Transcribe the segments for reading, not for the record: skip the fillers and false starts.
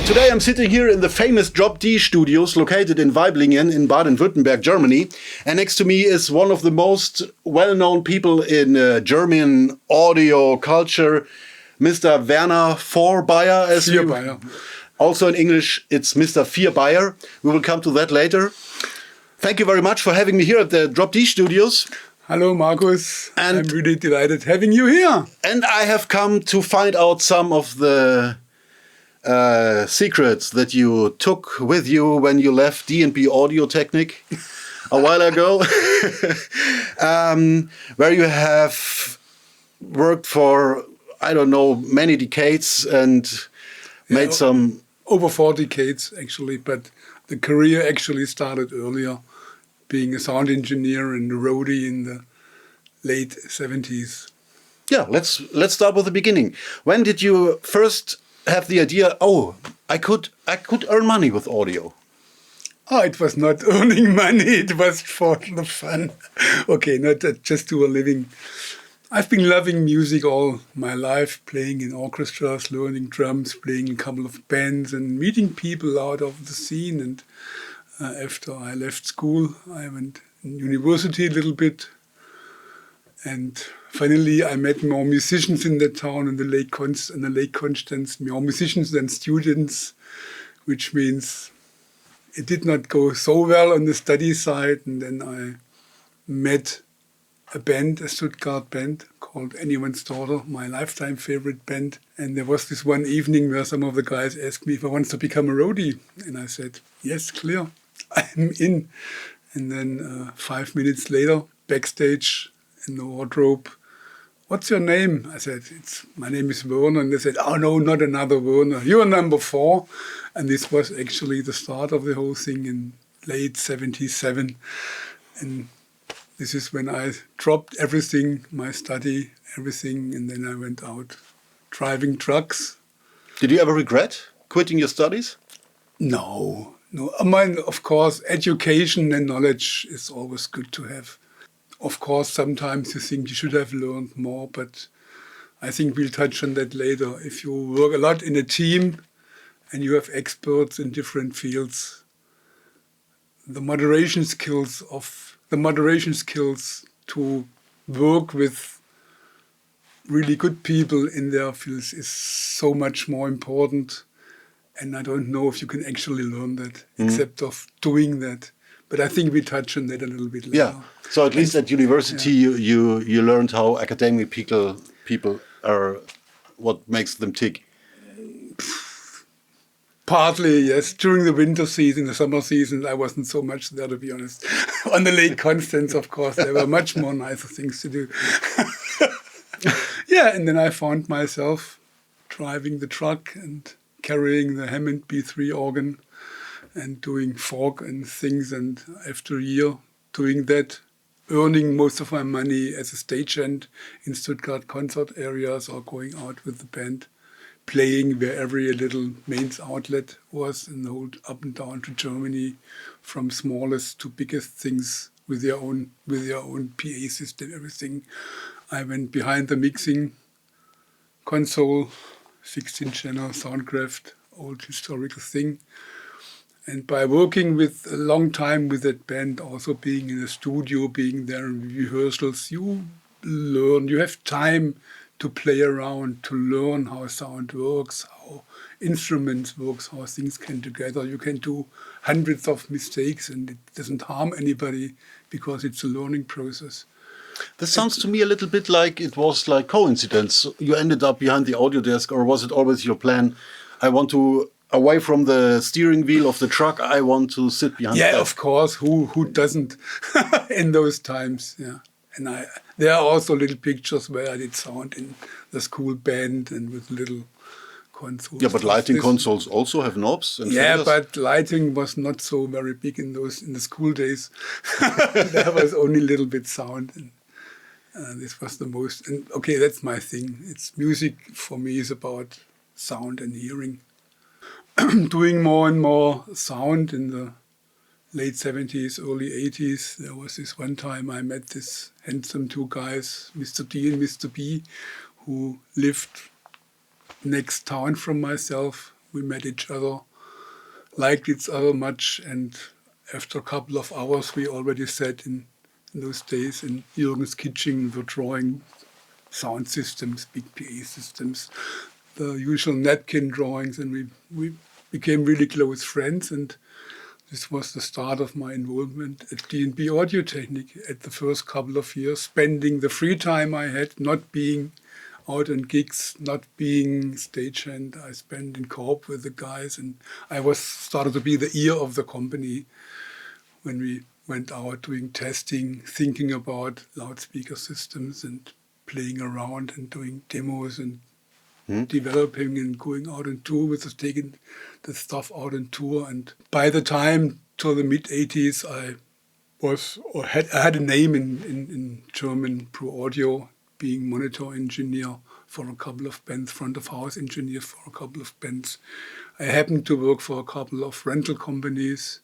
Today I'm sitting here in the famous Drop D studios located in Waiblingen in Baden-Württemberg, Germany. And next to me is one of the most well-known people in German audio culture, Mr. Werner Vier. Also in English, it's Mr. Vier. We will come to that later. Thank you very much for having me here at the Drop D studios. Hello, Markus. I'm really delighted having you here. And I have come to find out some of the secrets that you took with you when you left D&B Audiotechnik a while ago, where you have worked for, I don't know, many decades and made some... Over 4 decades, actually, but the career actually started earlier, being a sound engineer and a roadie in the late 70s. Yeah, let's start with the beginning. When did you first have the idea, oh, I could earn money with audio? Oh, it was not earning money, it was for the fun. Okay, not just to a living. I've been loving music all my life, playing in orchestras, learning drums, playing in a couple of bands and meeting people out of the scene. And after I left school, I went in university a little bit. And finally, I met more musicians in the town in the Lake Constance, more musicians than students, which means it did not go so well on the study side. And then I met a band, a Stuttgart band called Anyone's Daughter, my lifetime favorite band. And there was this one evening where some of the guys asked me if I wanted to become a roadie. And I said, yes, clear, I'm in. And then 5 minutes later, backstage in the wardrobe, what's your name? I said, my name is Werner. And they said, oh no, not another Werner. You're number 4. And this was actually the start of the whole thing in late 77. And this is when I dropped everything, my study, everything, and then I went out driving trucks. Did you ever regret quitting your studies? No. I mean, of course, education and knowledge is always good to have. Of course, sometimes you think you should have learned more, but I think we'll touch on that later. If you work a lot in a team and you have experts in different fields, the moderation skills to work with really good people in their fields is so much more important. And I don't know if you can actually learn that, except of doing that. But I think we touch on that a little bit later. Yeah. So at least at university, you learned how academic people are, what makes them tick. Partly, yes. During the winter season, the summer season, I wasn't so much there, to be honest. On the Lake Constance, of course, there were much more nicer things to do. Yeah, and then I found myself driving the truck and carrying the Hammond B3 organ and doing folk and things. And after a year doing that, earning most of my money as a stagehand in Stuttgart concert areas or going out with the band, playing wherever a little mains outlet was, and the whole up and down to Germany, from smallest to biggest things with their own PA system, everything. I went behind the mixing console, 16-channel Soundcraft, old historical thing. And by working with a long time with that band, also being in a studio, being there in rehearsals, you learn, you have time to play around, to learn how sound works, how instruments works, how things can together. You can do hundreds of mistakes and it doesn't harm anybody because it's a learning process. This sounds to me a little bit like it was like coincidence. You ended up behind the audio desk, or was it always your plan? I want to, away from the steering wheel of the truck, I want to sit behind. Yeah, of course. Who doesn't in those times? Yeah. And there are also little pictures where I did sound in the school band and with little consoles. Yeah, but lighting consoles also have knobs. And yeah, but lighting was not so very big in the school days. There was only a little bit sound. And this was the most. And okay, that's my thing. It's music for me is about sound and hearing. Doing more and more sound in the late 70s, early 80s. There was this one time I met this handsome 2 guys, Mr. D and Mr. B, who lived next town from myself, We met each other, liked each other much, and after a couple of hours, we already sat in those days in Jürgen's kitchen, were drawing sound systems, big PA systems, the usual napkin drawings, and we became really close friends. And this was the start of my involvement at D&B Audiotechnik at the first couple of years, spending the free time I had, not being out on gigs, not being stagehand. I spent in co-op with the guys, and I was started to be the ear of the company when we went out doing testing, thinking about loudspeaker systems and playing around and doing demos and developing and going out on tour with us, taking the stuff out on tour. And by the time till the mid 80s, I had a name in German pro audio, being monitor engineer for a couple of bands, front of house engineer for a couple of bands. I happened to work for a couple of rental companies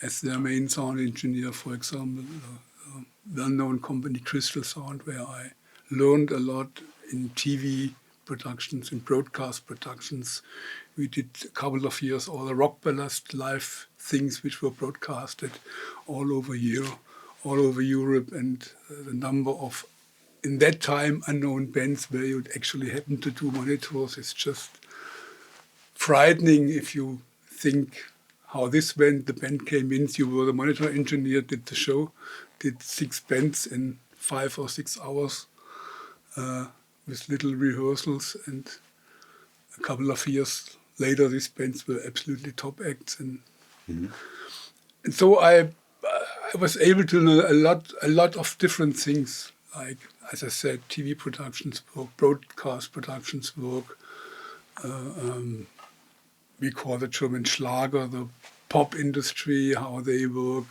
as their main sound engineer, for example, a well-known company, Crystal Sound, where I learned a lot in TV productions, in broadcast productions. We did a couple of years all the Rock Ballast live things which were broadcasted all over Europe, and the number of, in that time, unknown bands where you actually happen to do monitors is just frightening if you think how this went. The band came in, you were the monitor engineer, did the show, did 6 bands in 5 or 6 hours with little rehearsals, and a couple of years later these bands were absolutely top acts. And so I was able to know a lot of different things, like, as I said, TV productions work, broadcast productions work, we call the German Schlager, the pop industry, how they work,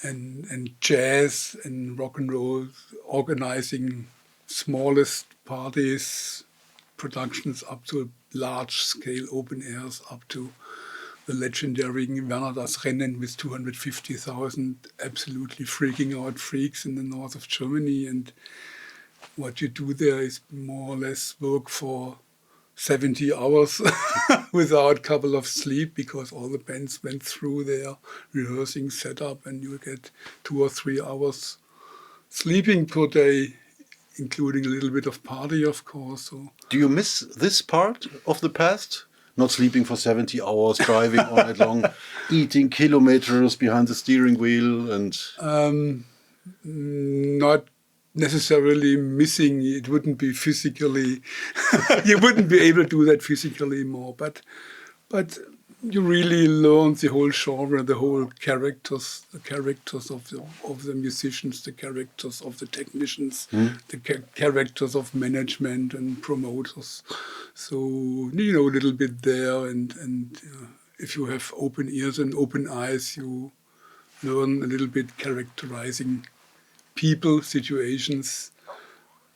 and jazz and rock and roll, organizing smallest parties, productions up to large-scale open airs, up to the legendary Werners Rennen with 250,000 absolutely freaking out freaks in the north of Germany. And what you do there is more or less work for 70 hours without a couple of sleep, because all the bands went through their rehearsing setup, and you get 2 or 3 hours sleeping per day, including a little bit of party, of course. So, do you miss this part of the past? Not sleeping for 70 hours, driving all night long, eating kilometers behind the steering wheel, and not necessarily missing. It wouldn't be physically, you wouldn't be able to do that physically more, but you really learn the whole genre, the whole characters, the characters of the musicians, the characters of the technicians, the characters of management and promoters. So, you know, a little bit there, and if you have open ears and open eyes, you learn a little bit characterizing people, situations,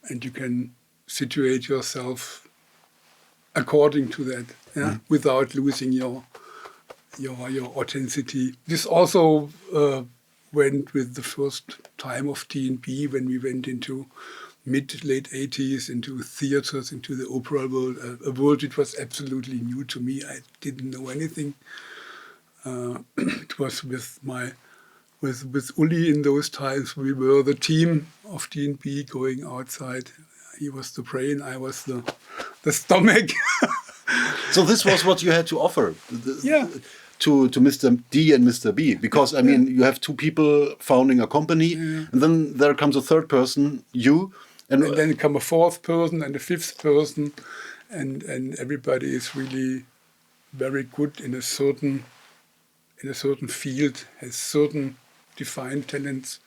and you can situate yourself according to that, without losing your authenticity. This also went with the first time of D&B, when we went into mid-late 80s, into theaters, into the opera world, a world which was absolutely new to me. I didn't know anything. It was with Uli in those times. We were the team of D&B going outside. He was the brain, I was the stomach. So this was what you had to offer to Mr. D and Mr. B, because I mean, you have 2 people founding a company, and then there comes a third person, you, and then come a 4th person and a 5th person, and everybody is really very good in a certain field, has certain defined talents,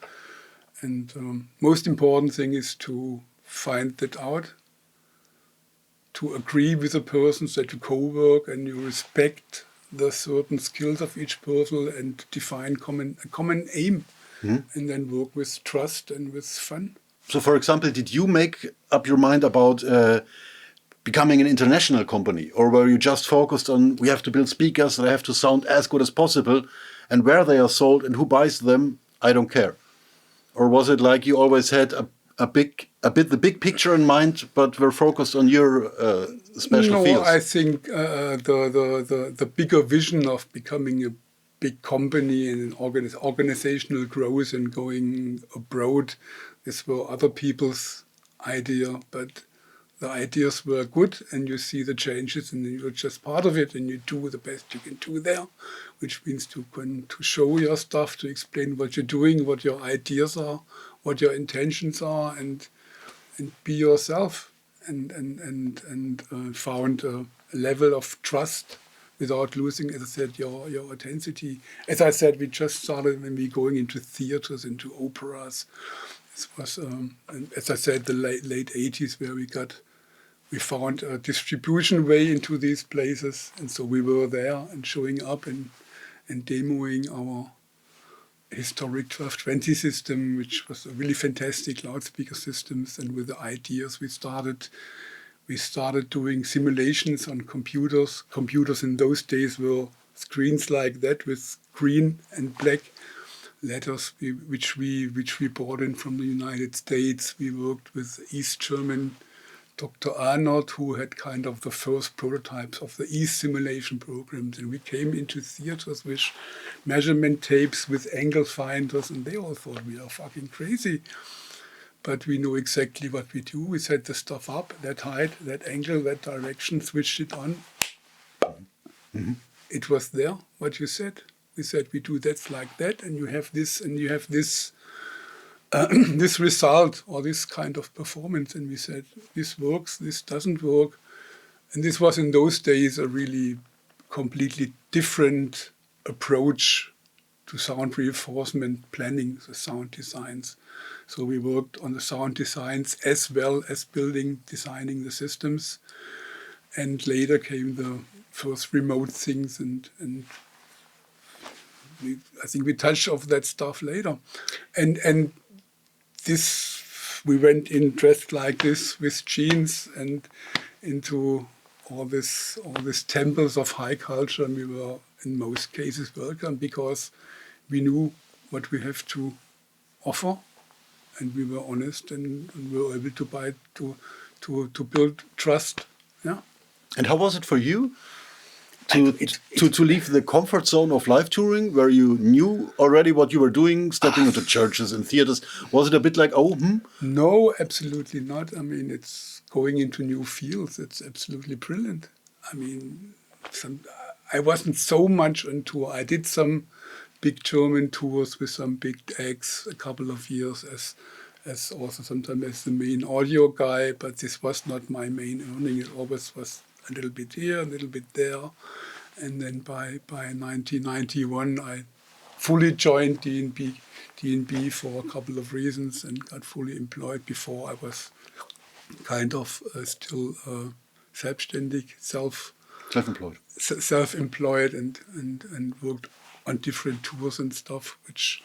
and most important thing is to find that out, to agree with the persons, that you co-work and you respect the certain skills of each person and define a common aim, and then work with trust and with fun. So, for example, did you make up your mind about becoming an international company, or were you just focused on, we have to build speakers, they have to sound as good as possible, and where they are sold and who buys them, I don't care? Or was it like you always had a bit the big picture in mind, but we're focused on your special fields. I think the bigger vision of becoming a big company and organizational growth and going abroad, this were other people's idea, but the ideas were good, and you see the changes, and you're just part of it, and you do the best you can do there, which means to show your stuff, to explain what you're doing, what your ideas are, what your intentions are, and be yourself, and found a level of trust without losing, as I said, your authenticity. As I said, we just started when we going into theaters, into operas. This was, as I said, the late 80s, where we found a distribution way into these places, and so we were there and showing up and demoing our historic 1220 system, which was a really fantastic loudspeaker systems. And with the ideas, we started doing simulations on computers. Computers in those days were screens like that with green and black letters, which we brought in from the United States. We worked with East German Dr. Arnold, who had kind of the first prototypes of the East simulation programs. And we came into theaters with measurement tapes, with angle finders, and they all thought we are fucking crazy. But we know exactly what we do. We set the stuff up, that height, that angle, that direction, switched it on. Mm-hmm. It was there, what you said. We said we do that like that, and you have this, and you have this this result or this kind of performance. And we said, this works, this doesn't work. And this was in those days a really completely different approach to sound reinforcement planning, the sound designs. So we worked on the sound designs as well as designing the systems. And later came the first remote things, and I think we touched off that stuff later. And this, we went in dressed like this with jeans and into all this temples of high culture, and we were in most cases welcome because we knew what we have to offer, and we were honest, and we were able to build trust. Yeah. And how was it for you to leave the comfort zone of live touring, where you knew already what you were doing, stepping into churches and theaters? Was it a bit like, No, absolutely not. I mean, it's going into new fields. It's absolutely brilliant. I mean, I wasn't so much on tour. I did some big German tours with some big acts a couple of years as also sometimes as the main audio guy, but this was not my main earning. It always was a little bit here, a little bit there. And then by 1991, I fully joined DNB for a couple of reasons and got fully employed. Before I was kind of still selbstständig, self-employed and worked on different tours and stuff, which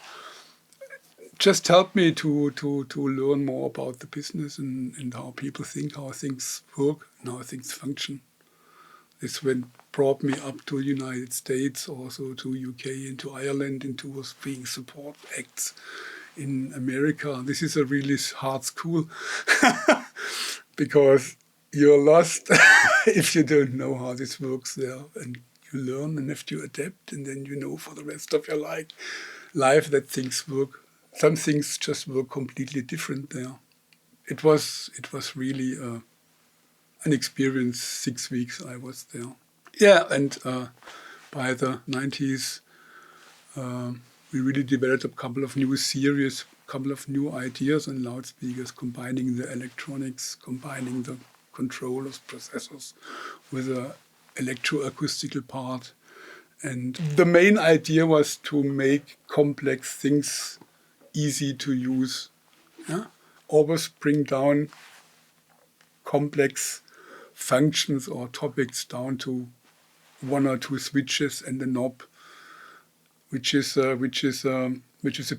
just helped me to learn more about the business and how people think, how things work, and how things function. This brought me up to the United States, also to UK and to Ireland, and towards being support acts in America. This is a really hard school because you're lost if you don't know how this works there, and you learn and have to adapt, and then you know for the rest of your life that things work. Some things just were completely different there. It was really an experience. 6 weeks I was there. Yeah, and by the 90s, we really developed a couple of new series, a couple of new ideas on loudspeakers, combining the electronics, combining the controllers, processors with the electroacoustical part. And the main idea was to make complex things easy to use. Yeah? Always bring down complex functions or topics down to 1 or 2 switches and a knob, which is a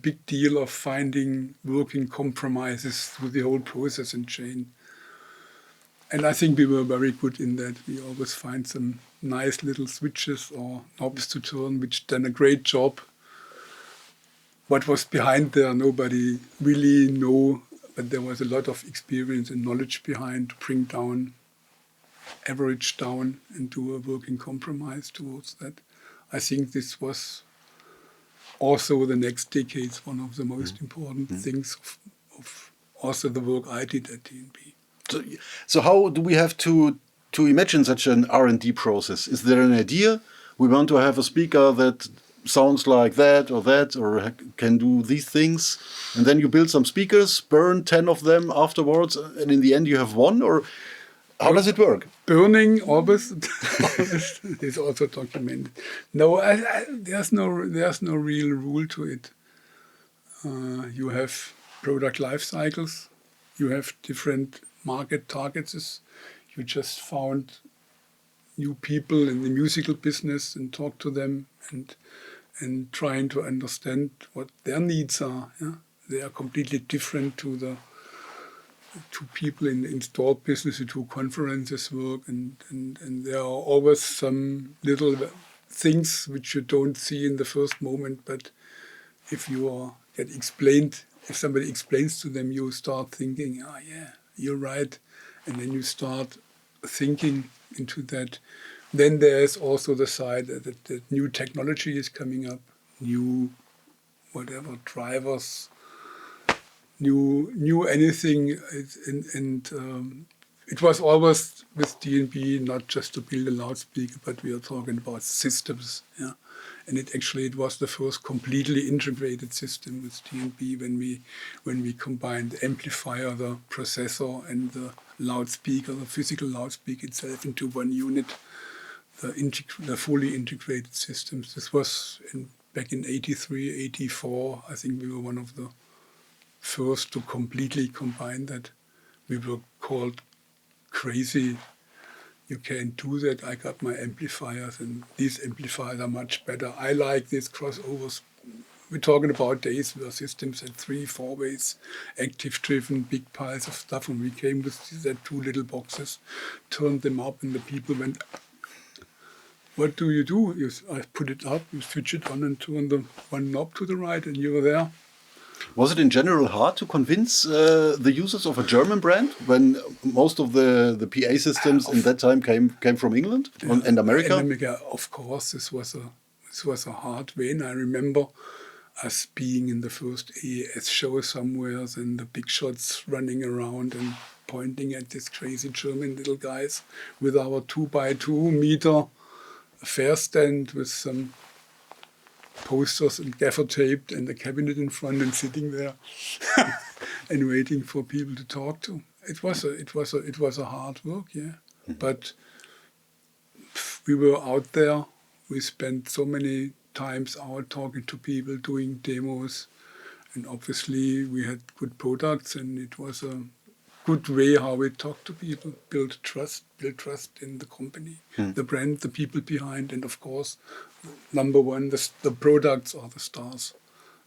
big deal of finding working compromises through the whole process and chain. And I think we were very good in that. We always find some nice little switches or knobs to turn, which done a great job. What was behind there, nobody really know, but there was a lot of experience and knowledge behind to bring down, average down, and do a working compromise towards that. I think this was also the next decades one of the most important things of also the work I did at DNB. So how do we have to imagine such an R&D process? Is there an idea? We want to have a speaker that sounds like that, or can do these things, and then you build some speakers, burn 10 of them afterwards, and in the end you have one, or how does it work? Burning always is also documented. No, there's no real rule to it. You have product life cycles. You have different market targets. You just found new people in the musical business and talk to them and trying to understand what their needs are. Yeah? They are completely different to people in the installed business who do conferences work, and there are always some little things which you don't see in the first moment, but if if somebody explains to them, you start thinking, oh yeah, you're right, and then you start thinking into that. Then there's also the side that new technology is coming up, new whatever drivers, new anything, and it was always with DNB not just to build a loudspeaker, but we are talking about systems, yeah. And it was the first completely integrated system with DNB when we combined the amplifier, the processor, and the loudspeaker, the physical loudspeaker itself into one unit. The fully integrated systems. This was back in 83, 84. I think we were one of the first to completely combine that. We were called crazy. You can't do that. I got my amplifiers, and these amplifiers are much better. I like these crossovers. We're talking about days where systems had 3-4 ways, active-driven, big piles of stuff, and we came with that 2 little boxes, turned them up, and the people went, what do? I put it up, you switch it on and turn the one knob to the right, and you were there. Was it in general hard to convince the users of a German brand when most of the PA systems in that time came from England and America? In America, of course, this was a hard way. And I remember us being in the first AES show somewhere, and the big shots running around and pointing at these crazy German little guys with our 2x2 meter fair stand with some posters and gaffer taped and a cabinet in front and sitting there and waiting for people to talk to. It was a hard work, yeah. But we were out there. We spent so many times out talking to people, doing demos, and obviously we had good products, and it was a good way how we talk to people, build trust in the company, the brand, the people behind, and of course, number one, the products are the stars.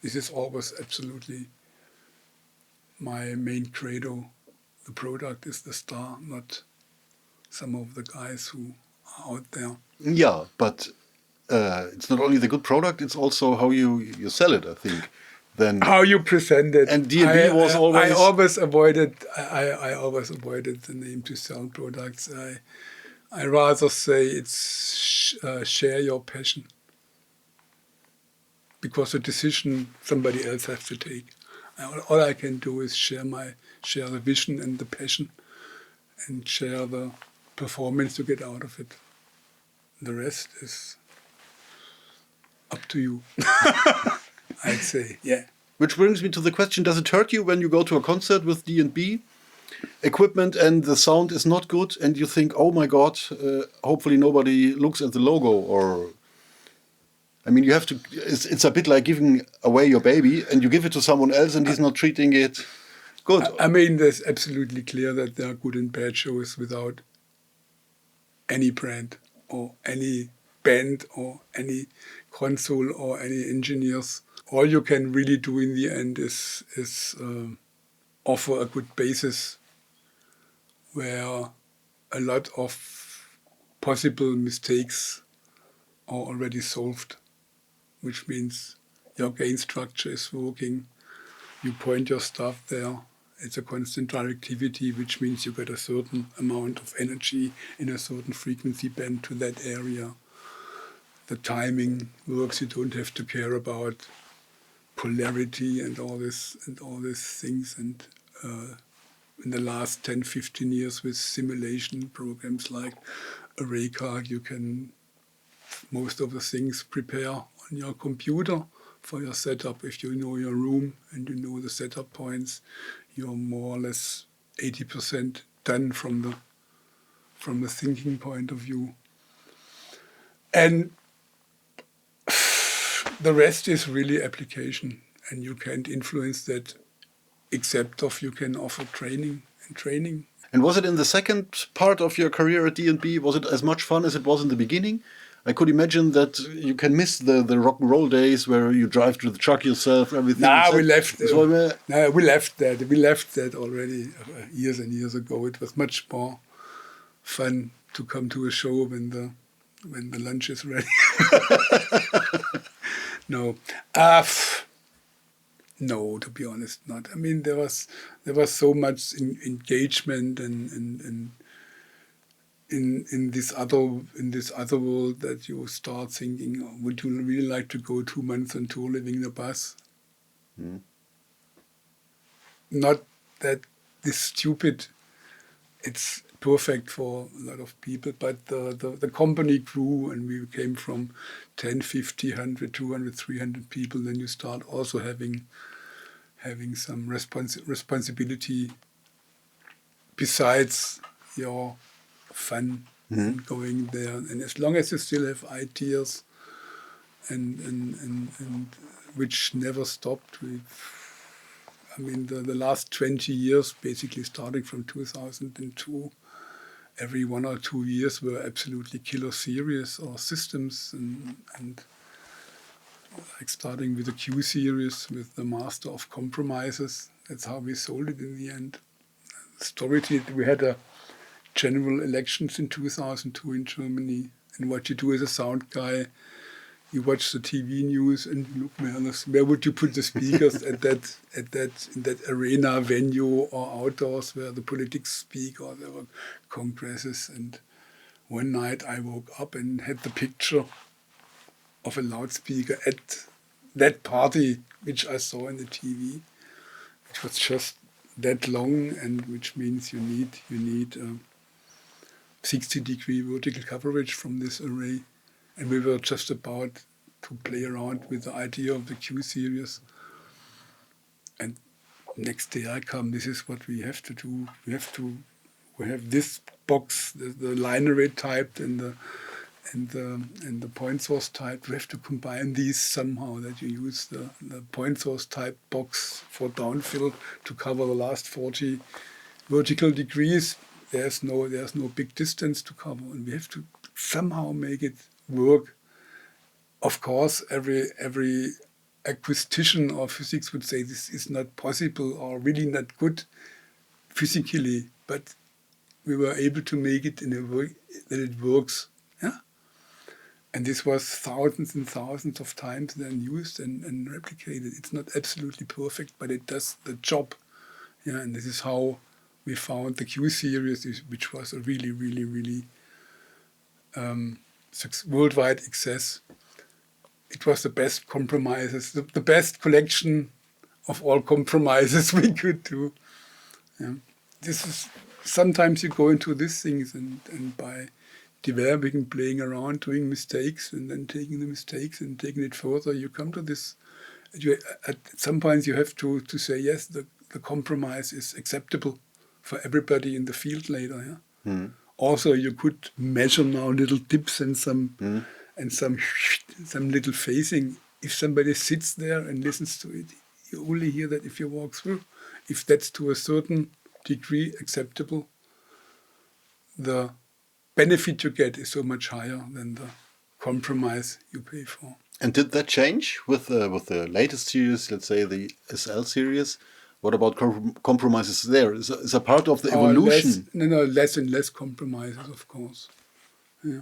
This is always absolutely my main credo. The product is the star, not some of the guys who are out there. Yeah, but it's not only the good product; it's also how you sell it, I think. Then how you present it. And DNB was always. I always avoided the name to sell products. I rather say it's share your passion, because the decision somebody else has to take. All I can do is share the vision and the passion, and share the performance to get out of it. The rest is up to you. I'd say, yeah. Which brings me to the question, does it hurt you when you go to a concert with D&B equipment and the sound is not good and you think, oh my God, hopefully nobody looks at the logo? Or, I mean, you have to, it's a bit like giving away your baby and you give it to someone else and he's not treating it good. I mean, there's absolutely clear that there are good and bad shows without any brand or any band or any console or any engineers. All you can really do in the end is offer a good basis where a lot of possible mistakes are already solved, which means your gain structure is working, you point your stuff there, It's a constant directivity, which means you get a certain amount of energy in a certain frequency band to that area. The timing works. You don't have to care about polarity and all these things. And in the last 10, 15 years with simulation programs like Array Card, you can most of the things prepare on your computer for your setup. If you know your room and you know the setup points, you're more or less 80% done from the thinking point of view. And the rest is really application, and you can't influence that except you can offer training. And was it in the second part of your career at D&B, was it as much fun as it was in the beginning? I could imagine that you can miss the rock and roll days where you drive to the truck yourself, everything. We left that. We left that already years and years ago. It was much more fun to come to a show when the lunch is ready. No. No, to be honest, not. I mean, there was so much engagement and in this other world that you start thinking, oh, would you really like to go 2 months on tour living in a bus? Mm. Not that this stupid. It's perfect for a lot of people, but the company grew and we came from 10, 50, 100, 200, 300 people. Then you start also having some responsibility besides your fun going there. And as long as you still have ideas and which never stopped, I mean, the last 20 years, basically starting from 2002, every 1 or 2 years were absolutely killer series or systems, and like starting with the Q series with the Master of Compromises. That's how we sold it in the end. We had a general elections in 2002 in Germany, and what you do as a sound guy, you watch the TV news and look where would you put the speakers in that arena venue or outdoors where the politics speak or there were congresses. And one night I woke up and had the picture of a loudspeaker at that party which I saw in the TV, which was just that long, and which means you need 60-degree vertical coverage from this array. And we were just about to play around with the idea of the Q series. And next day I come, this is what we have to do. We have this box, the line array typed and the point source type. We have to combine these somehow, that you use the point source type box for downfill to cover the last 40 vertical degrees. There's no big distance to cover, and we have to somehow make it work. Of course, every acoustician or physics would say this is not possible or really not good physically, but we were able to make it in a way that it works. Yeah? And this was thousands and thousands of times then used and replicated. It's not absolutely perfect, but it does the job. Yeah, and this is how we found the Q series, which was a really, really, really worldwide success. It was the best compromises, the best collection of all compromises we could do. Yeah. This is sometimes you go into these things and by developing, playing around, doing mistakes, and then taking the mistakes and taking it further, you come to this. At some points you have to say, yes, the compromise is acceptable for everybody in the field later. Yeah? Mm. Also, you could measure now little dips and some little phasing. If somebody sits there and listens to it, you only hear that if you walk through. If that's to a certain degree acceptable, the benefit you get is so much higher than the compromise you pay for. And did that change with the latest series, let's say the SL series? What about compromises there? Is a part of the evolution? Less and less compromises, of course. Yeah.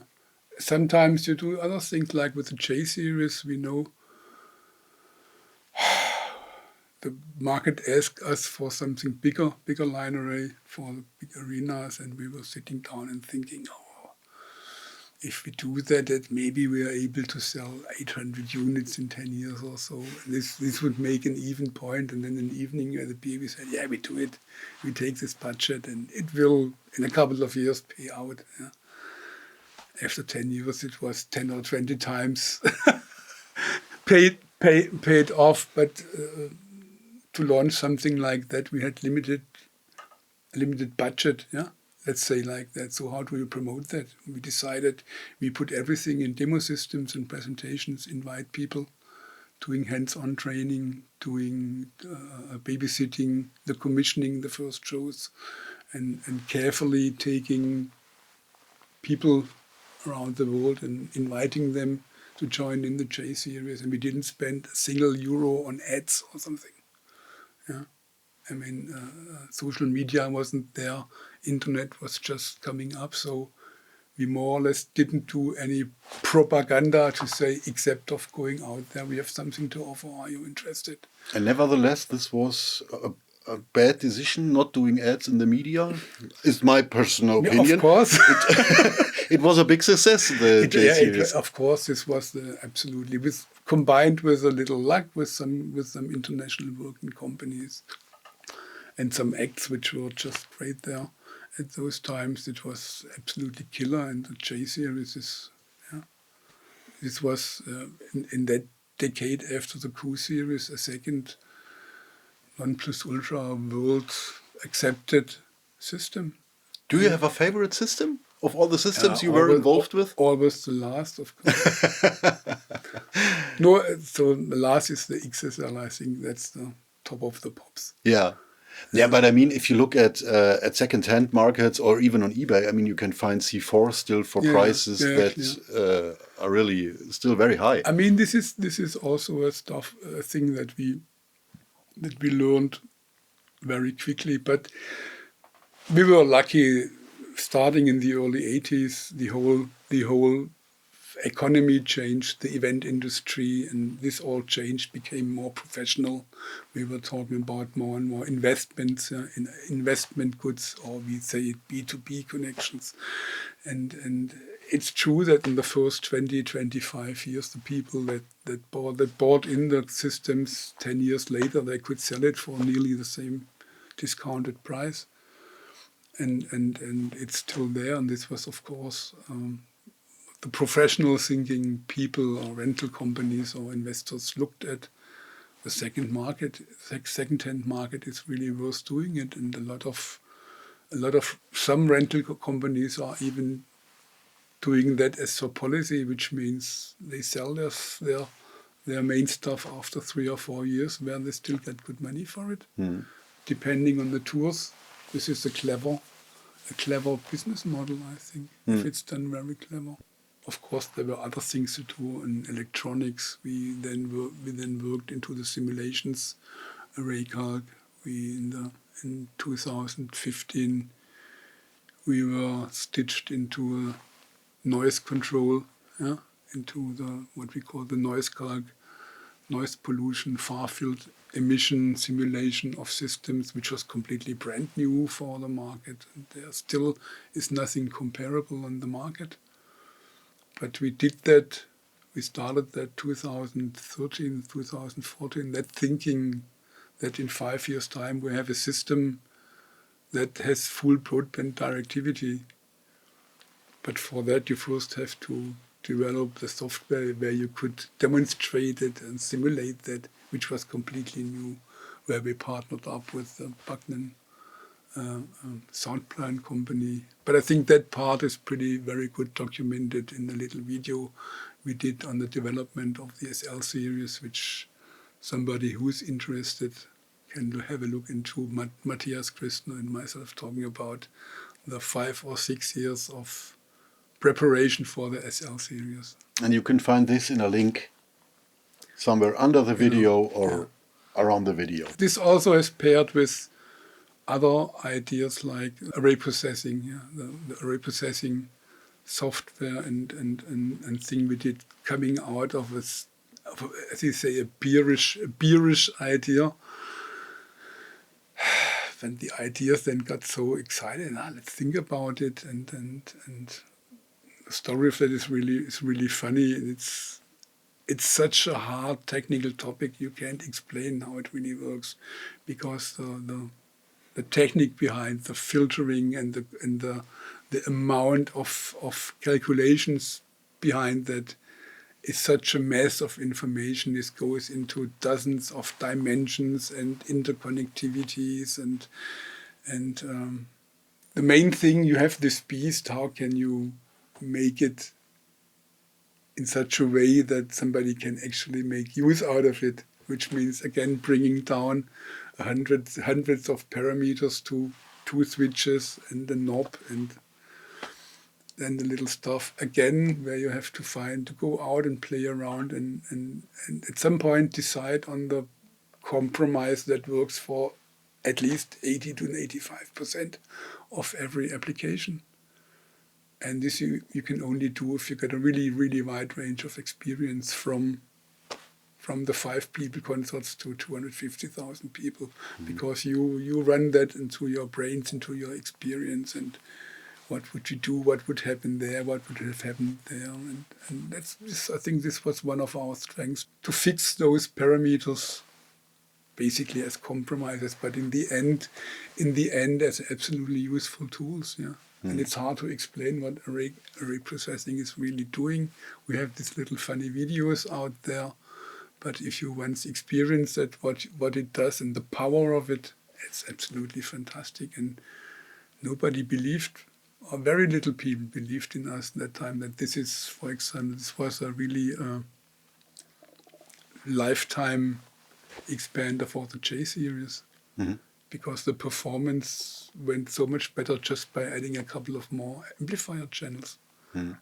Sometimes you do other things, like with the J series, we know the market asked us for something bigger line array for the big arenas, and we were sitting down and thinking, oh, if we do that, that maybe we are able to sell 800 units in 10 years or so. This would make an even point. And then in the evening at the beer, we said, yeah, we do it. We take this budget, and it will, in a couple of years, pay out. Yeah. After 10 years, it was 10 or 20 times paid off. But to launch something like that, we had limited budget. Yeah. Let's say like that. So how do we promote that? We decided we put everything in demo systems and presentations, invite people, doing hands-on training, doing babysitting, the commissioning, the first shows, and carefully taking people around the world and inviting them to join in the J series. And we didn't spend a single euro on ads or something. Yeah. I mean, social media wasn't there. Internet was just coming up. So we more or less didn't do any propaganda to say, except of going out there, we have something to offer. Are you interested? And nevertheless, this was a bad decision, not doing ads in the media, is my personal opinion. Yeah, of course. It was a big success, the J series. Of course, this was absolutely, combined with a little luck with some international working companies and some acts which were just great there. At those times, it was absolutely killer, and the J series this was in that decade after the Q series, a second non plus ultra world accepted system. Do you have a favorite system of all the systems you were involved with? Always the last, of course. No, so the last is the XSL. I think that's the top of the pops. Yeah. Yeah, but I mean, if you look at second-hand markets or even on eBay, I mean, you can find C4 still for prices that are really still very high. I mean, this is also a thing that we learned very quickly. But we were lucky. Starting in the early 80s, the whole economy changed, the event industry, and this all changed, became more professional. We were talking about more and more investments in investment goods, or we say B2B connections. And it's true that in the first 20, 25 years, the people that bought in the systems 10 years later, they could sell it for nearly the same discounted price. And it's still there. And this was, of course, the professional thinking people or rental companies or investors looked at the second-hand market is really worth doing it. And a lot of some rental companies are even doing that as their policy, which means they sell their main stuff after 3 or 4 years, where they still get good money for it, depending on the tours. This is a clever business model, I think, if it's done very clever. Of course, there were other things to do in electronics. We then worked into the simulations array calc. In 2015 we were stitched into a noise control, into the what we call the noise calc, noise pollution, far field emission simulation of systems, which was completely brand new for the market. And there still is nothing comparable on the market. But we did that, we started that 2013, 2014, that thinking that in 5 years' time we have a system that has full broadband directivity. But for that you first have to develop the software where you could demonstrate it and simulate that, which was completely new, where we partnered up with the Buckman Soundplan company. But I think that part is very good documented in the little video we did on the development of the SL series, which somebody who's interested can have a look into. Matthias Christner and myself talking about the 5 or 6 years of preparation for the SL series. And you can find this in a link somewhere under the video or around the video. This also is paired with other ideas like array processing, the array processing software and thing we did coming out of as you say, a bearish idea when the ideas then got so excited, let's think about it, and the story of that is really funny. And it's such a hard technical topic you can't explain how it really works, because the technique behind the filtering and the amount of calculations behind that is such a mass of information. This goes into dozens of dimensions and interconnectivities, and the main thing, you have this beast. How can you make it in such a way that somebody can actually make use out of it? Which means, again, bringing down hundreds of parameters to 2 switches and the knob, and then the little stuff again where you have to go out and play around and at some point decide on the compromise that works for at least 80 to 85% of every application. And this you can only do if you get a really wide range of experience from the 5 people concerts to 250,000 people, because you run that into your brains, into your experience, and what would you do? What would happen there? What would have happened there? And that's this. I think this was one of our strengths, to fix those parameters basically as compromises, but in the end as absolutely useful tools. Yeah. And it's hard to explain what array processing is really doing. We have these little funny videos out there, but if you once experience that, what it does and the power of it, it's absolutely fantastic. And nobody believed, or very little people believed in us at that time, that this is, for example, this was a really lifetime expander for the J series, because the performance went so much better just by adding a couple of more amplifier channels,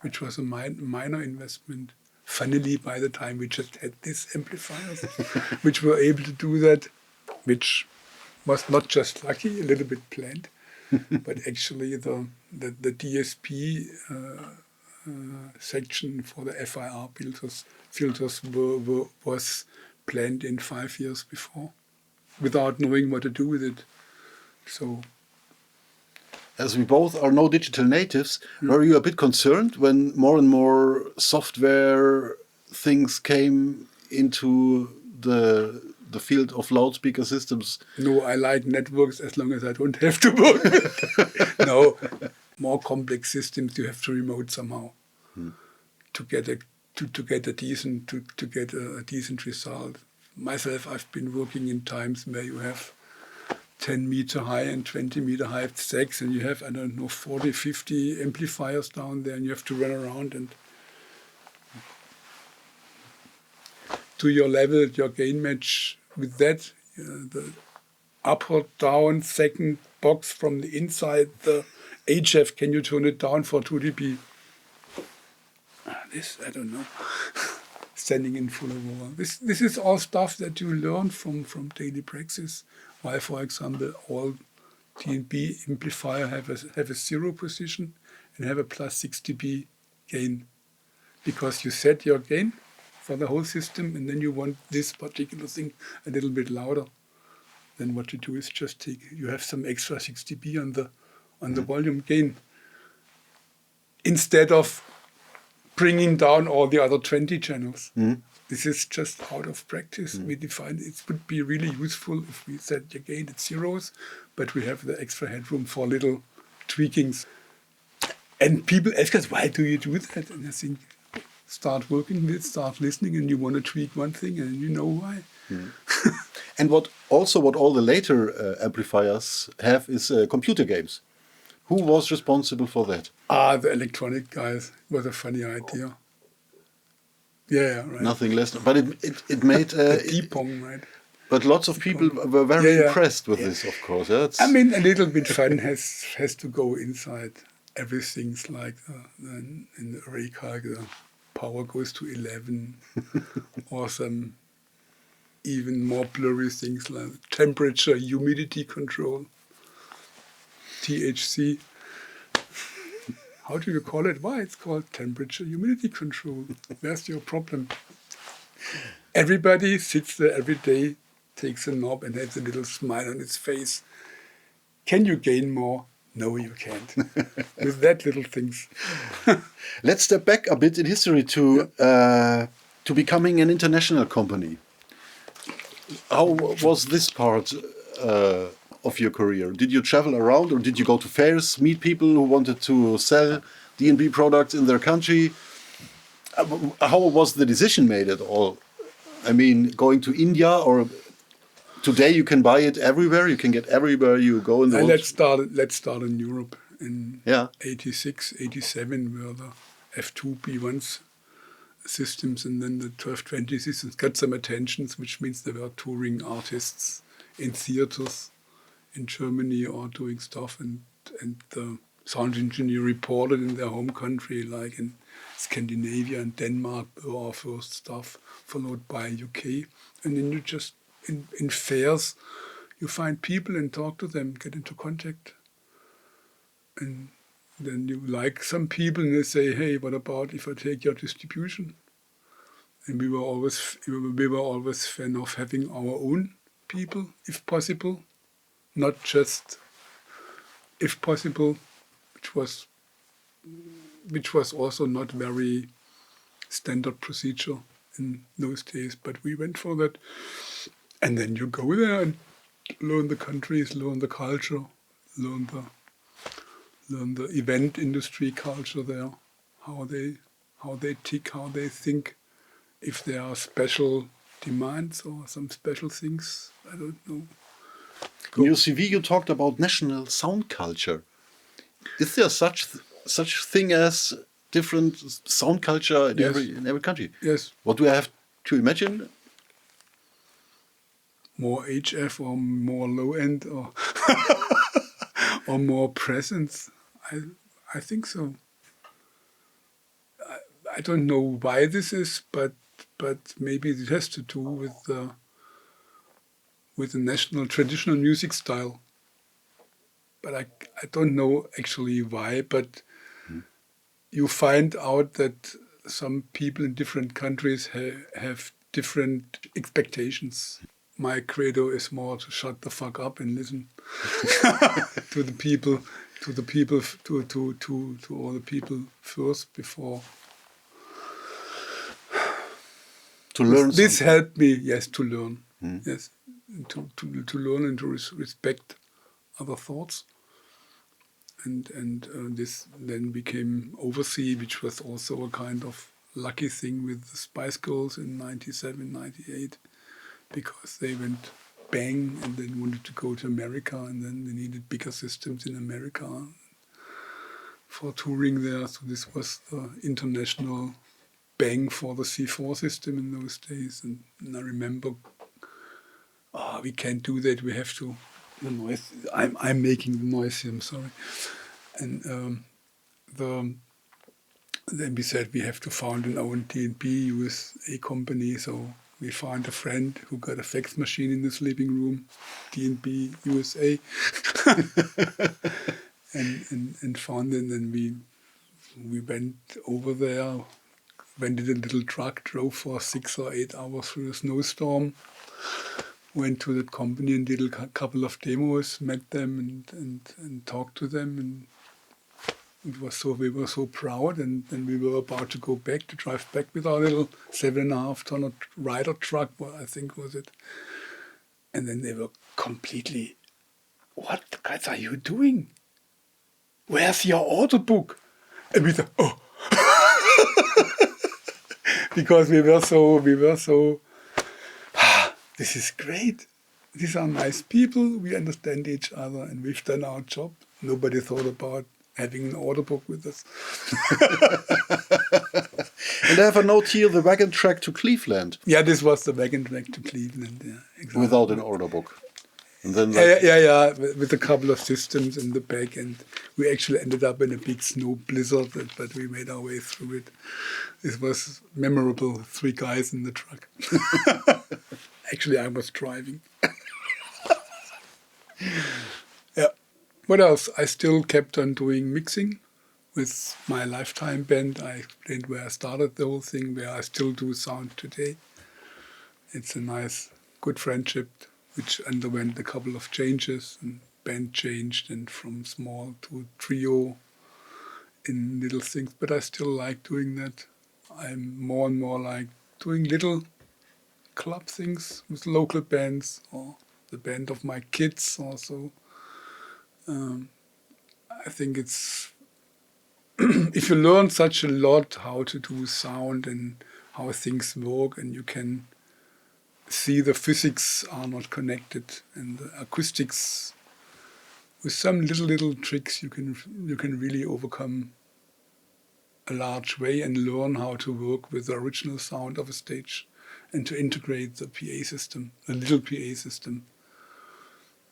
which was a minor investment. Funnily, by the time we just had these amplifiers, which were able to do that, which was not just lucky, a little bit planned, but actually the DSP section for the FIR filters was planned in 5 years before, without knowing what to do with it. So, as we both are no digital natives, were you a bit concerned when more and more software things came into the field of loudspeaker systems? No, I like networks as long as I don't have to work with. No, more complex systems you have to remote somehow to get a decent result. Myself, I've been working in times where you have 10 meter high and 20 meter high stacks, and you have, 40, 50 amplifiers down there, and you have to run around and do your level, your gain match with that. The up or down second box from the inside, the HF, can you turn it down for 2 dB? This, I don't know. Standing in full of water. This is all stuff that you learn from daily practice. Why, for example, all DNB amplifier have a 0 position and have a plus 6 dB gain, because you set your gain for the whole system, and then you want this particular thing a little bit louder. Then what you do is just you have some extra 6 dB on the volume gain, instead of bringing down all the other 20 channels. This is just out of practice. We defined it would be really useful if we set the gain at zeros, but we have the extra headroom for little tweakings. And people ask us, why do you do that? And I think, start working with, start listening, and you want to tweak one thing, and you know why. And what all the later amplifiers have is computer games. Who was responsible for that? The electronic guys. It was a funny idea. Yeah, right. Nothing less, but it made Pong, right? But lots of people were very impressed with this, of course. Yeah, I mean, a little bit fun has to go inside. Everything's like in the array calc, the power goes to 11, or some even more blurry things like temperature, humidity control, THC. How do you call it? Why? It's called temperature humidity control. Where's your problem? Everybody sits there every day, takes a knob, and has a little smile on its face. Can you gain more? No, you can't. With that little things. Let's step back a bit in history to becoming an international company. How was this part of your career? Did you travel around, or did you go to fairs, meet people who wanted to sell D&B products in their country? How was the decision made at all? I mean, going to India, or today you can buy it everywhere. You can get everywhere you go in the world. Let's start in Europe in 86, 87, where the F2 B1s systems and then the 1220 systems got some attentions, which means there were touring artists in theaters in Germany or doing stuff, and the sound engineer reported in their home country, like in Scandinavia and Denmark, were our first stuff, followed by UK. And then you just, in fairs, you find people and talk to them, get into contact. And then you like some people and they say, hey, what about if I take your distribution? And we were always fan of having our own people, if possible, not just if possible, which was also not very standard procedure in those days. But we went for that. And then you go there and learn the countries, learn the culture, learn the event industry culture there, how they tick, how they think, if there are special demands or some special things. I don't know. In your CV, you talked about national sound culture. Is there such thing as different sound culture in every country? Yes. What do I have to imagine? More HF or more low end or or more presence. I think so. I don't know why this is, but maybe it has to do with the national traditional music style. But I don't know actually why, but you find out that some people in different countries have different expectations. My credo is more to shut the fuck up and listen to the people, to all the people first before. To learn. This helped me, yes, to learn, yes, to learn and to respect other thoughts. And this then became Oversea, which was also a kind of lucky thing with the Spice Girls in 97, 98, because they went bang and then wanted to go to America, and then they needed bigger systems in America for touring there. So this was the international bang for the C4 system in those days. And I remember, we can't do that, we have to, the noise, I'm making the noise here, I'm sorry. And then we said we have to found an own D&B USA company, so we found a friend who got a fax machine in the sleeping room, D&B USA, and found it. And then we went over there, rented a little truck, drove for 6 or 8 hours through a snowstorm, went to that company and did a couple of demos, met them and talked to them, and we were so proud, and we were about to drive back with our little 7.5-ton rider truck, I think was it. And then they were completely, what guys are you doing? Where's your order book? And we thought, oh, because we were so, this is great. These are nice people. We understand each other, and we've done our job. Nobody thought about having an order book with us. And I have a note here, the wagon track to Cleveland. Yeah, this was the wagon track to Cleveland. Yeah, exactly. Without an order book. And then yeah, with a couple of systems in the back, and we actually ended up in a big snow blizzard, but we made our way through it. It was memorable, 3 guys in the truck. Actually, I was driving. Yeah. What else? I still kept on doing mixing with my Lifetime band. I explained where I started the whole thing, where I still do sound today. It's a nice, good friendship, which underwent a couple of changes and band changed and from small to trio in little things, but I still like doing that. I'm more and more like doing little club things with local bands or the band of my kids also. I think it's if you learn such a lot how to do sound and how things work, and you can see the physics are not connected and the acoustics, with some little tricks you can really overcome a large way and learn how to work with the original sound of a stage and to integrate the PA system, a little PA system,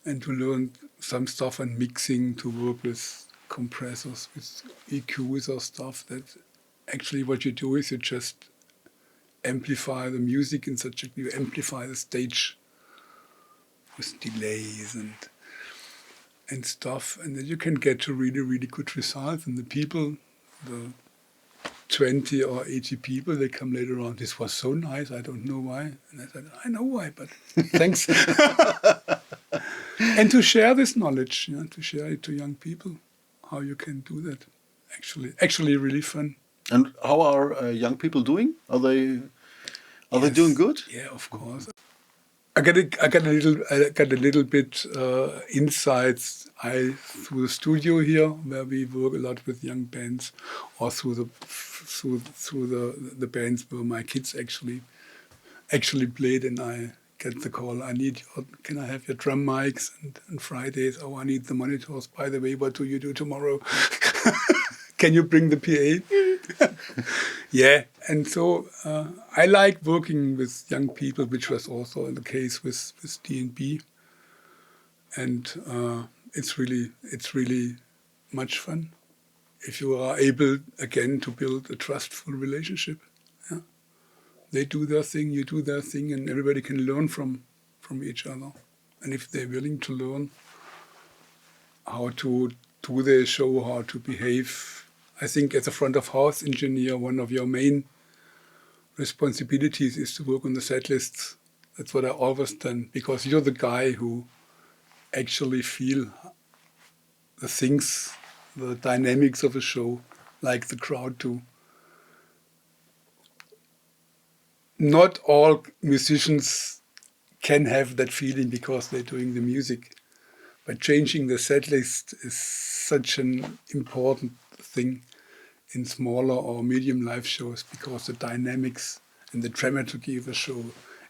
and to learn some stuff on mixing, to work with compressors, with EQs or stuff. That actually what you do is you just amplify the music in such a, you amplify the stage with delays and stuff, and then you can get to really good results. And the people, the 20 or 80 people, they come later on, this was so nice, I don't know why. And I said, I know why, but thanks. And to share this knowledge, to share it to young people, how you can do that. Actually really fun. And how are young people doing? Are they doing good? Yeah, of course. I got a little bit insights through the studio here, where we work a lot with young bands, or through the bands where my kids actually played, and I get the call, can I have your drum mics? And on Fridays, I need the monitors. By the way, what do you do tomorrow? Can you bring the PA? Yeah, and so I like working with young people, which was also the case with D&B, and it's really much fun if you are able again to build a trustful relationship. Yeah? They do their thing, you do their thing, and everybody can learn from each other. And if they're willing to learn how to do their show, how to behave. I think as a front of house engineer, one of your main responsibilities is to work on the set lists. That's what I always done, because you're the guy who actually feel the things, the dynamics of a show, like the crowd do. Not all musicians can have that feeling because they're doing the music. But changing the set list is such an important thing in smaller or medium live shows, because the dynamics and the dramaturgy of the show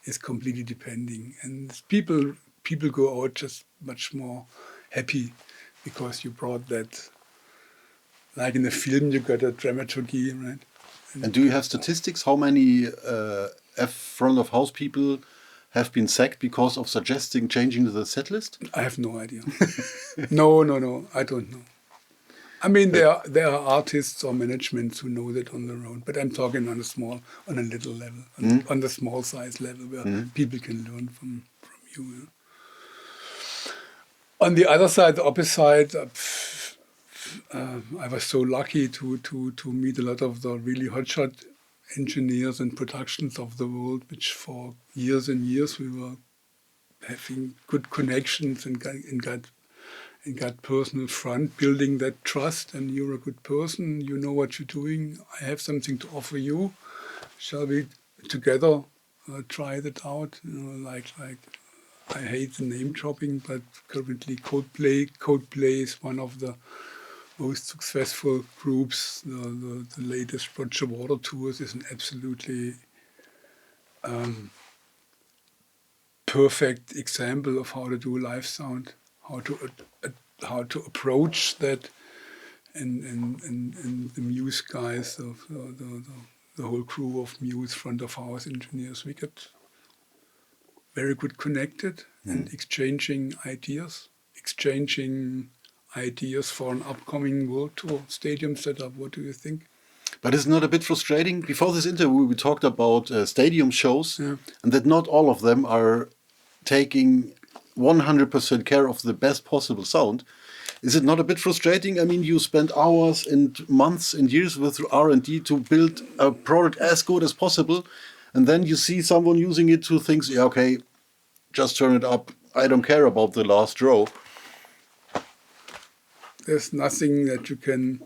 is completely depending. And people go out just much more happy because you brought that. Like in a film, you got a dramaturgy, right? And do you have statistics? How many front of house people have been sacked because of suggesting changing the set list? I have no idea. No, I don't know. I mean, there are artists or managements who know that on their own, but I'm talking on a little level, on the small size level, where people can learn from you. Yeah. On the other side, the opposite side, I was so lucky to meet a lot of the really hotshot engineers and productions of the world, which for years and years we were having good connections and got personal front, building that trust. And you're a good person, you know what you're doing. I have something to offer you. Shall we together try that out? Like I hate the name dropping, but currently Coldplay is one of the most successful groups. The latest Roger Water tours is an absolutely perfect example of how to do live sound, how to approach that, and the Muse guys of the whole crew of Muse front of house engineers, we got very good connected and exchanging ideas for an upcoming world tour stadium setup. What do you think? But isn't it a bit frustrating? Before this interview, we talked about stadium shows, and that not all of them are taking 100% care of the best possible sound. Is it not a bit frustrating? I mean, you spend hours and months and years with R&D to build a product as good as possible, and then you see someone using it to think, yeah, okay, just turn it up. I don't care about the last row. There's nothing that you can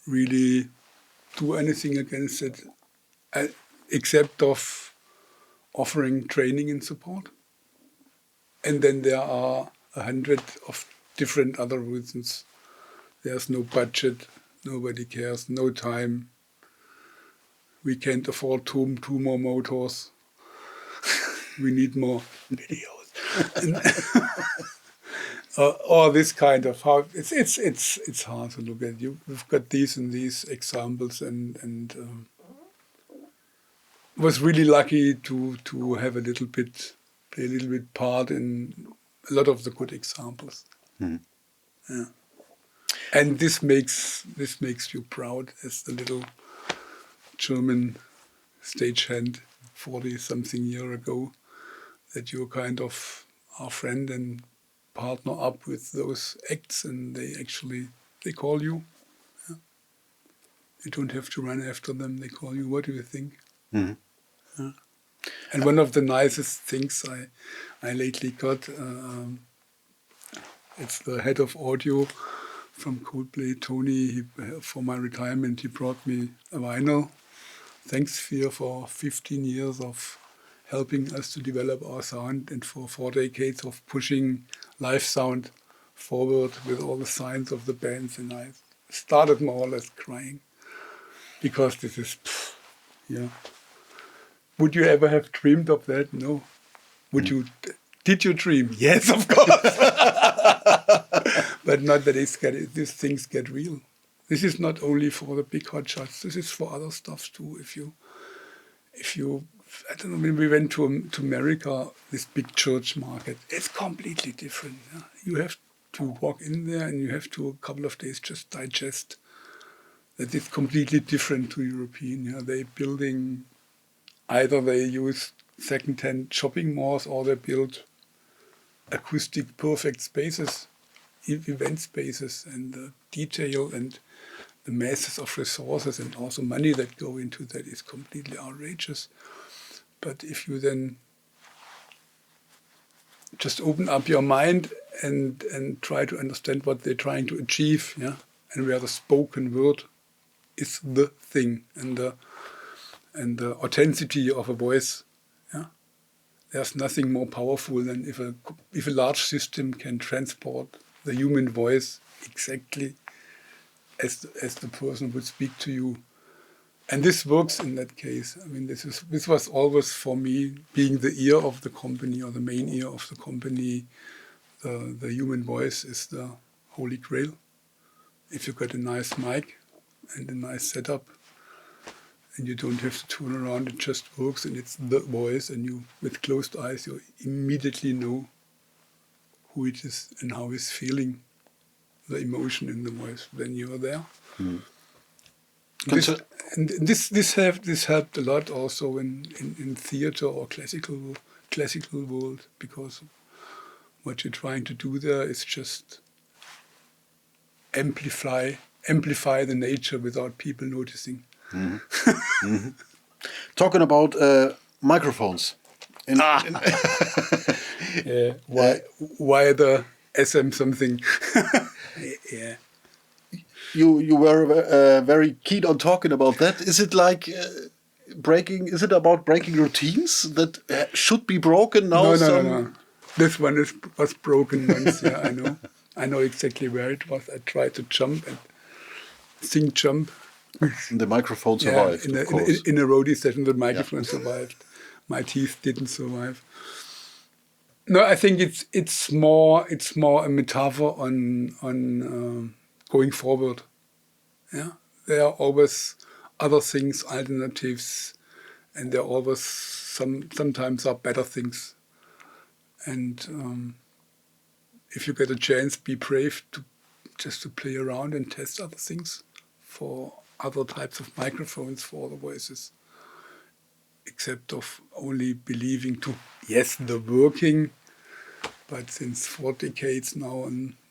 really do anything against it, except of offering training and support. And then there are 100 of different other reasons. There's no budget, nobody cares, no time. We can't afford two more motors. We need more videos. Or this kind of how it's hard to look at. We've got these and these examples, and was really lucky to have play a little bit part in a lot of the good examples. Mhm. Yeah. And this makes you proud as the little German stagehand 40-something year ago, that you kind of are friend and partner up with those acts, and they call you. Yeah. You don't have to run after them. They call you. What do you think? Mhm. Yeah. And one of the nicest things I lately got, it's the head of audio from Coldplay, Tony. For my retirement, he brought me a vinyl. Thanks, Vier, for 15 years of helping us to develop our sound, and for 4 decades of pushing live sound forward with all the signs of the bands. And I started more or less crying, because this is, yeah. Would you ever have dreamed of that? No. Did you dream? Yes, of course. But not that these things get real. This is not only for the big hot shots. This is for other stuff too. If you, I don't know, when we went to America, this big church market, it's completely different. Yeah? You have to walk in there, and you have to a couple of days just digest that it's completely different to European. Yeah? Either they use secondhand shopping malls, or they build acoustic perfect spaces, event spaces, and the detail and the masses of resources and also money that go into that is completely outrageous. But if you then just open up your mind and try to understand what they're trying to achieve, yeah, and where the spoken word is the thing, and the authenticity of a voice, yeah, there's nothing more powerful than if a large system can transport the human voice exactly as the person would speak to you. And this works in that case. I mean, this was always for me, being the ear of the company, or the main ear of the company. The human voice is the holy grail. If you got a nice mic and a nice setup, and you don't have to turn around, it just works, and it's the voice, and you, with closed eyes, you immediately know who it is and how he's feeling, the emotion in the voice. Then you are there. Mm. This helped a lot also in theater or classical world, because what you're trying to do there is just amplify the nature without people noticing. Mm-hmm. Mm-hmm. Talking about microphones. Yeah. Why the SM something? Yeah. You were very keen on talking about that. Is it like breaking? Is it about breaking routines that should be broken now? No. This one was broken once. Yeah, I know. I know exactly where it was. I tried to jump and sing jump. The microphone survived. In a roadie session, the microphone survived. My teeth didn't survive. No, I think it's more a metaphor on going forward. Yeah, there are always other things, alternatives, and there are always sometimes are better things. And if you get a chance, be brave to play around and test other things for other types of microphones for the voices, except of only believing they're working, but since 4 decades now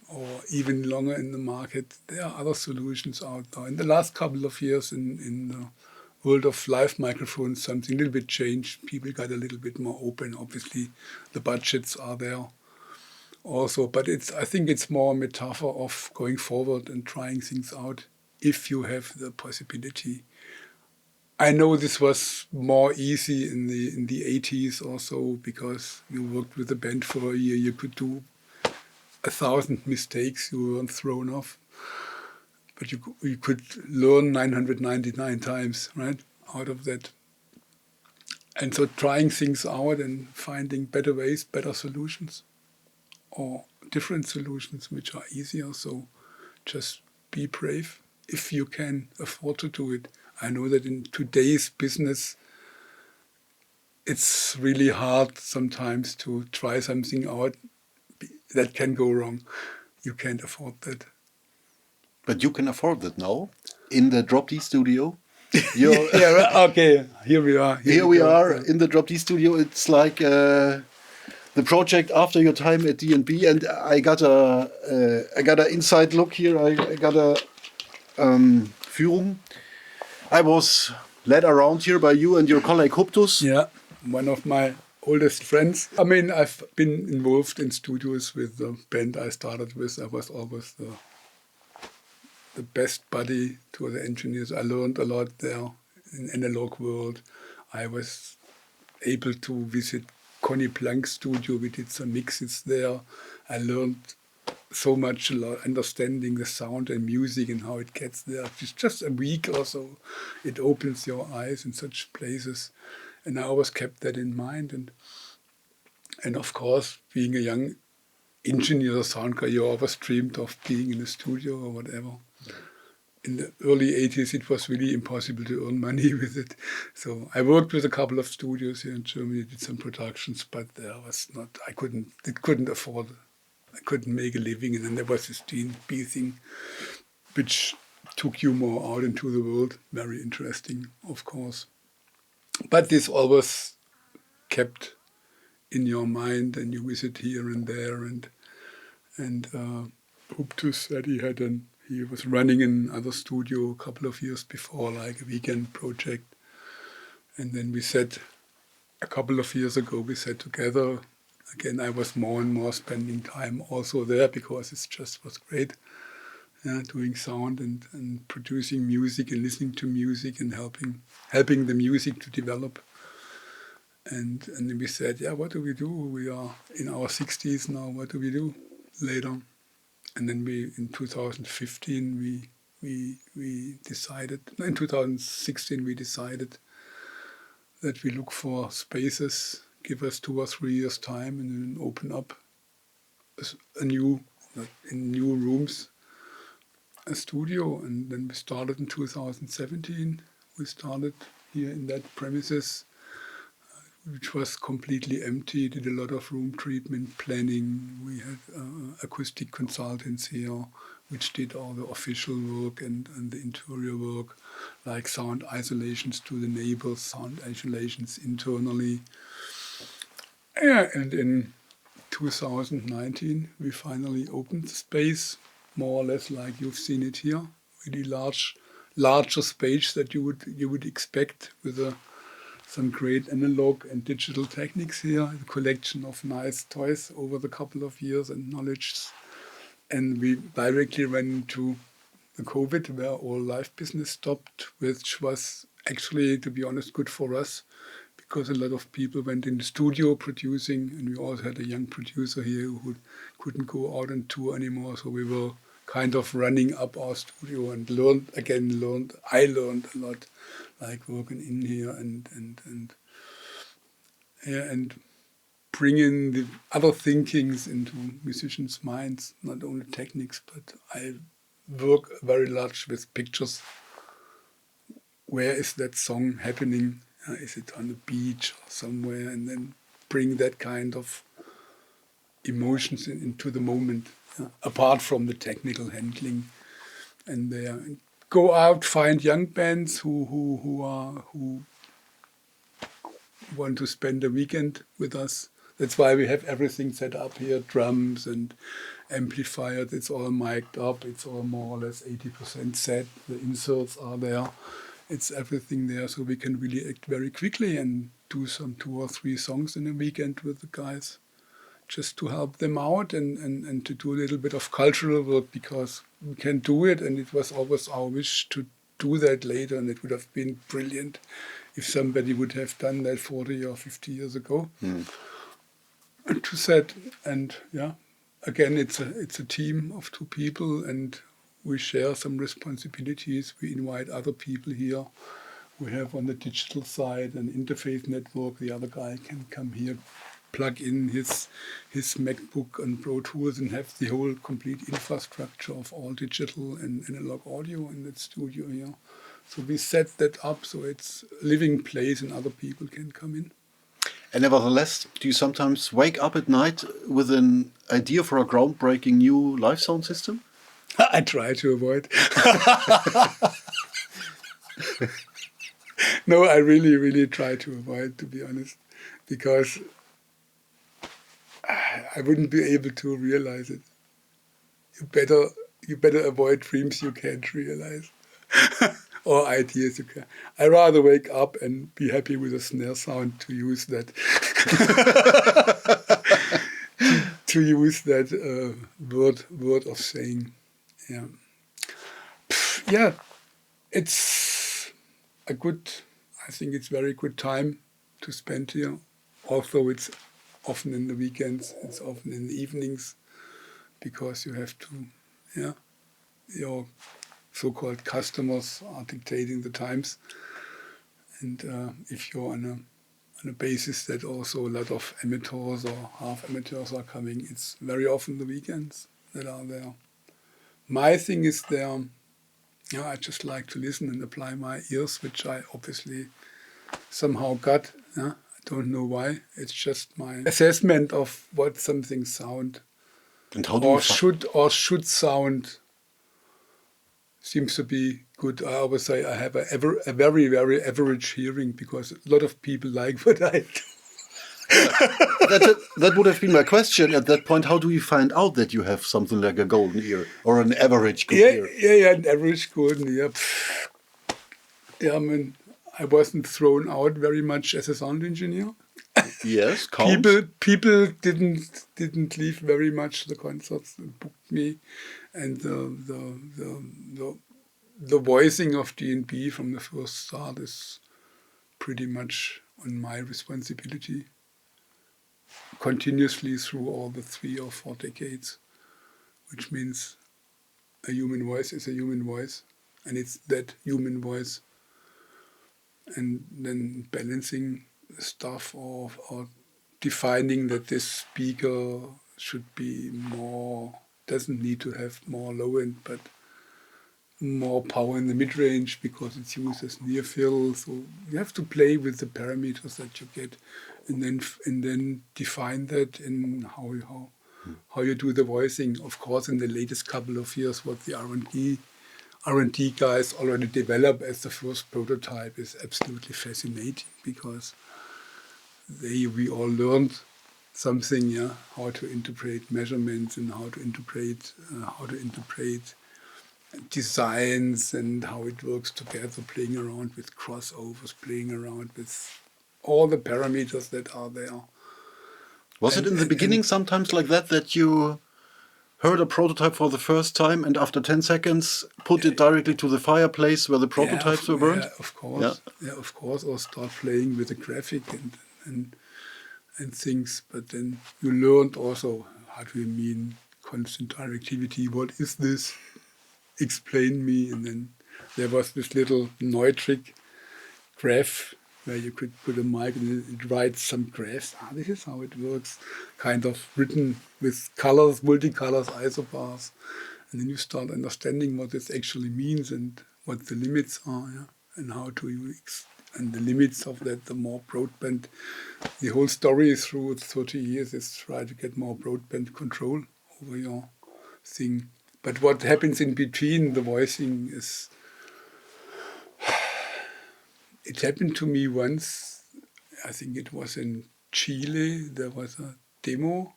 or even longer in the market, there are other solutions out there. In the last couple of years in the world of live microphones, something a little bit changed. People got a little bit more open. Obviously, the budgets are there. also. But I think it's more a metaphor of going forward and trying things out if you have the possibility. I know this was more easy in the 80s or so, because you worked with a band for a year. You could do 1,000 mistakes. You weren't thrown off. But you could learn 999 times, right, out of that. And so trying things out and finding better ways, better solutions, or different solutions which are easier. So just be brave if you can afford to do it. I know that in today's business, it's really hard sometimes to try something out that can go wrong. You can't afford that. But you can afford that now in the Drop D studio. Yeah, okay, here we are. Here we are in the Drop D studio. It's like the project after your time at D&B, and I got a inside look here. I got a Führung. I was led around here by you and your colleague Huptus. Yeah, one of my oldest friends. I mean, I've been involved in studios with the band I started with. I was always the best buddy to the engineers. I learned a lot there in analog world. I was able to visit Conny Plank's studio. We did some mixes there. I learned so much, understanding the sound and music and how it gets there. It's just a week or so. It opens your eyes in such places. And I always kept that in mind. And of course, being a young engineer, sound guy, you always dreamed of being in a studio or whatever. In the early 80s, it was really impossible to earn money with it. So I worked with a couple of studios here in Germany, did some productions, but there was not, I couldn't afford, I couldn't make a living. And then there was this D&B thing, which took you more out into the world. Very interesting, of course. But this always kept in your mind, and you visit here and there. And Huptus said he was running another studio a couple of years before, like a weekend project. And then we said, a couple of years ago, we sat together. Again, I was more and more spending time also there, because it just was great. Doing sound and producing music and listening to music and helping the music to develop. And then we said, yeah, what do we do? We are in our 60s now. What do we do later? And then in 2015, we decided, in 2016, we decided that we look for spaces, give us 2 or 3 years time, and then open up in new rooms, a studio. And then we started in 2017. We started here in that premises, which was completely empty. Did a lot of room treatment planning. We had acoustic consultants here, which did all the official work and the interior work, like sound isolations to the neighbors, sound isolations internally. Yeah, and in 2019, we finally opened the space, more or less like you've seen it here. Really larger space that you would expect, with some great analog and digital techniques here, a collection of nice toys over the couple of years and knowledge. And we directly ran into the COVID, where all live business stopped, which was actually, to be honest, good for us, because a lot of people went in the studio producing, and we also had a young producer here who couldn't go out on tour anymore. So we were kind of running up our studio and I learned a lot, like working in here and bringing the other thinkings into musicians' minds, not only techniques, but I work very large with pictures. Where is that song happening? Is it on the beach or somewhere? And then bring that kind of emotions into the moment, apart from the technical handling. And go out, find young bands who want to spend a weekend with us. That's why we have everything set up here, drums and amplifiers. It's all mic'd up. It's all more or less 80% set. The inserts are there. It's everything there, so we can really act very quickly and do some 2 or 3 songs in a weekend with the guys. just to help them out and to do a little bit of cultural work because we can do it, and it was always our wish to do that later, and it would have been brilliant if somebody would have done that 40 or 50 years ago. And to that, and yeah, again, it's a team of 2 people, and we share some responsibilities. We invite other people here. We have on the digital side an interface network. The other guy can come here, plug in his MacBook and Pro Tools, and have the whole complete infrastructure of all digital and analog audio in that studio here. So we set that up so it's a living place and other people can come in. And nevertheless, do you sometimes wake up at night with an idea for a groundbreaking new live sound system? I try to avoid. No, I really try to avoid, to be honest, because I wouldn't be able to realize it. You better avoid dreams you can't realize. Or ideas you can. I rather wake up and be happy with a snare sound to use that. to use that word of saying. Yeah. Yeah, it's a good, I think it's very good time to spend here. Although it's often in the weekends, it's often in the evenings, because you have to, your so-called customers are dictating the times, and if you're on a basis that also a lot of amateurs or half amateurs are coming, it's very often the weekends that are there. My thing is there, I just like to listen and apply my ears, which I obviously somehow got. I don't know why. It's just my assessment of what something sound and how do should sound. Seems to be good. I always say I have a very, very average hearing because a lot of people like what I do. That would have been my question at that point. How do you find out that you have something like a golden ear or an average good ear? Yeah, an average golden ear. Yeah, I mean, I wasn't thrown out very much as a sound engineer. Yes, counts. People didn't leave very much the concerts and booked me, and the voicing of D&B from the first start is pretty much on my responsibility, continuously through all the 3 or 4 decades, which means a human voice is a human voice, and it's that human voice, and then balancing stuff or defining that this speaker should be more, doesn't need to have more low end, but more power in the mid range because it's used as near fill. So you have to play with the parameters that you get, and then define that in how you do the voicing. Of course, in the latest couple of years, what the R&D guys already developed as the first prototype is absolutely fascinating, because we all learned something, how to interpret measurements and how to interpret designs and how it works together, playing around with crossovers, playing around with all the parameters that are there. Was it in the beginning sometimes like that you heard a prototype for the first time and after 10 seconds put it directly to the fireplace where the prototypes were burned? Yeah, of course. Yeah, of course. Or start playing with the graphic and things. But then you learned also, how do you mean constant directivity? What is this? Explain me. And then there was this little Neutrik graph where you could put a mic and it writes some graphs. This is how it works, kind of written with colors, multicolors, isobars. And then you start understanding what this actually means and what the limits are, and how to use, and the limits of that, the more broadband. The whole story through 30 years is try to get more broadband control over your thing. But what happens in between the voicing is, it happened to me once, I think it was in Chile, there was a demo.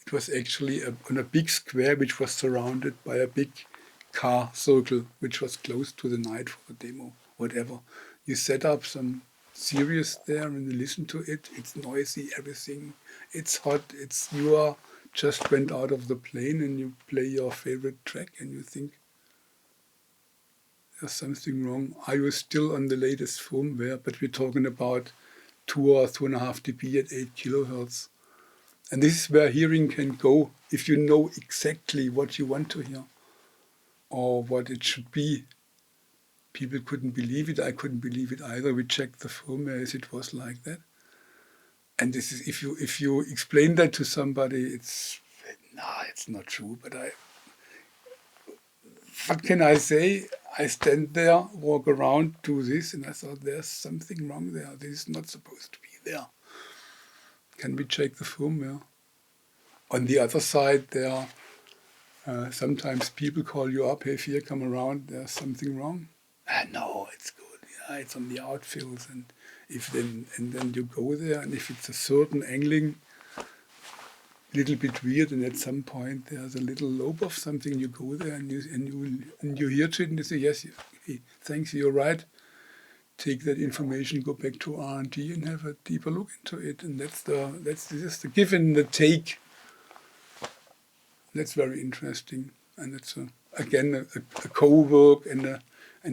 It was actually on a big square which was surrounded by a big car circle, which was closed to the night for the demo, whatever. You set up some serious there when you listen to it. It's noisy, everything. It's hot. You are just went out of the plane and you play your favorite track and you think there's something wrong. Are you still on the latest firmware? But we're talking about 2 or 2.5 dB at 8 kilohertz. And this is where hearing can go if you know exactly what you want to hear or what it should be. People couldn't believe it. I couldn't believe it either. We checked the firmware as it was like that. And this is if you explain that to somebody, it's not true. But what can I say? I stand there, walk around, do this, and I thought there's something wrong there. This is not supposed to be there. Can we check the firmware? On the other side, there are sometimes people call you up, hey, Vier, come around, there's something wrong. No, it's good. Yeah, it's on the outfills, and then you go there, and if it's a certain angling, a little bit weird, and at some point there's a little lobe of something, you go there and you hear it, and you say, yes, hey, thanks, you're right. Take that information, go back to R&D, and have a deeper look into it, and that's just the give and the take. That's very interesting, and it's again a co-work and a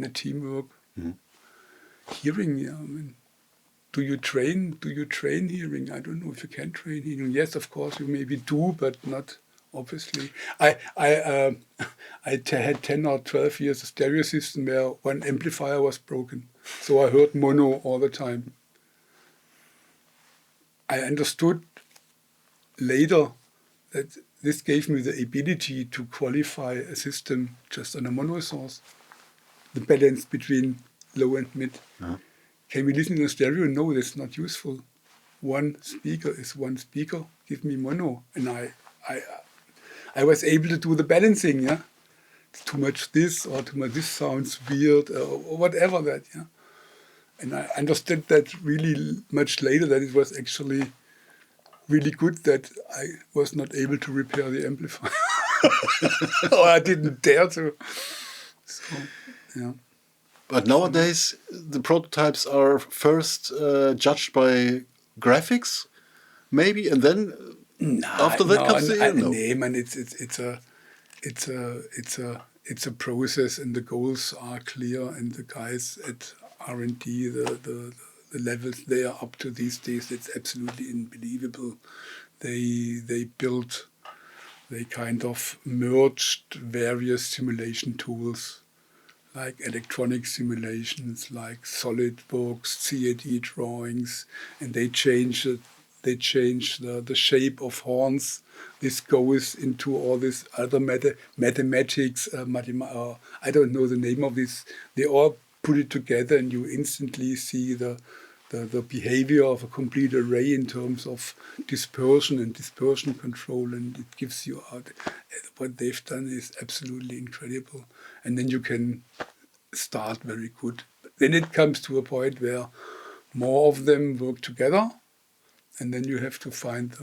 teamwork. Mm-hmm. Hearing, yeah. I mean, do you train hearing? I don't know if you can train hearing. Yes, of course you maybe do, but not obviously. I had 10 or 12 years of stereo system where one amplifier was broken, so I heard mono all the time. I understood later that this gave me the ability to qualify a system just on a mono source, the balance between low and mid. Uh-huh. Can we listen to stereo? No, that's not useful. One speaker is one speaker. Give me mono, and I was able to do the balancing. Yeah, it's too much this or too much this sounds weird or whatever that. Yeah, and I understood that really much later that it was actually really good that I was not able to repair the amplifier, or I didn't dare to. So, yeah. But nowadays, the prototypes are first judged by graphics, maybe, and then after that comes the ear. No, man, it's a process, and the goals are clear, and the guys at R&D, the levels they are up to these days, it's absolutely unbelievable. They kind of merged various simulation tools, like electronic simulations, like SolidWorks, CAD drawings, and they change the shape of horns. This goes into all this other mathematics. I don't know the name of this. They all put it together, and you instantly see the behavior of a complete array in terms of dispersion and dispersion control, and it gives you out. What they've done is absolutely incredible. And then you can start very good. Then it comes to a point where more of them work together, and then you have to find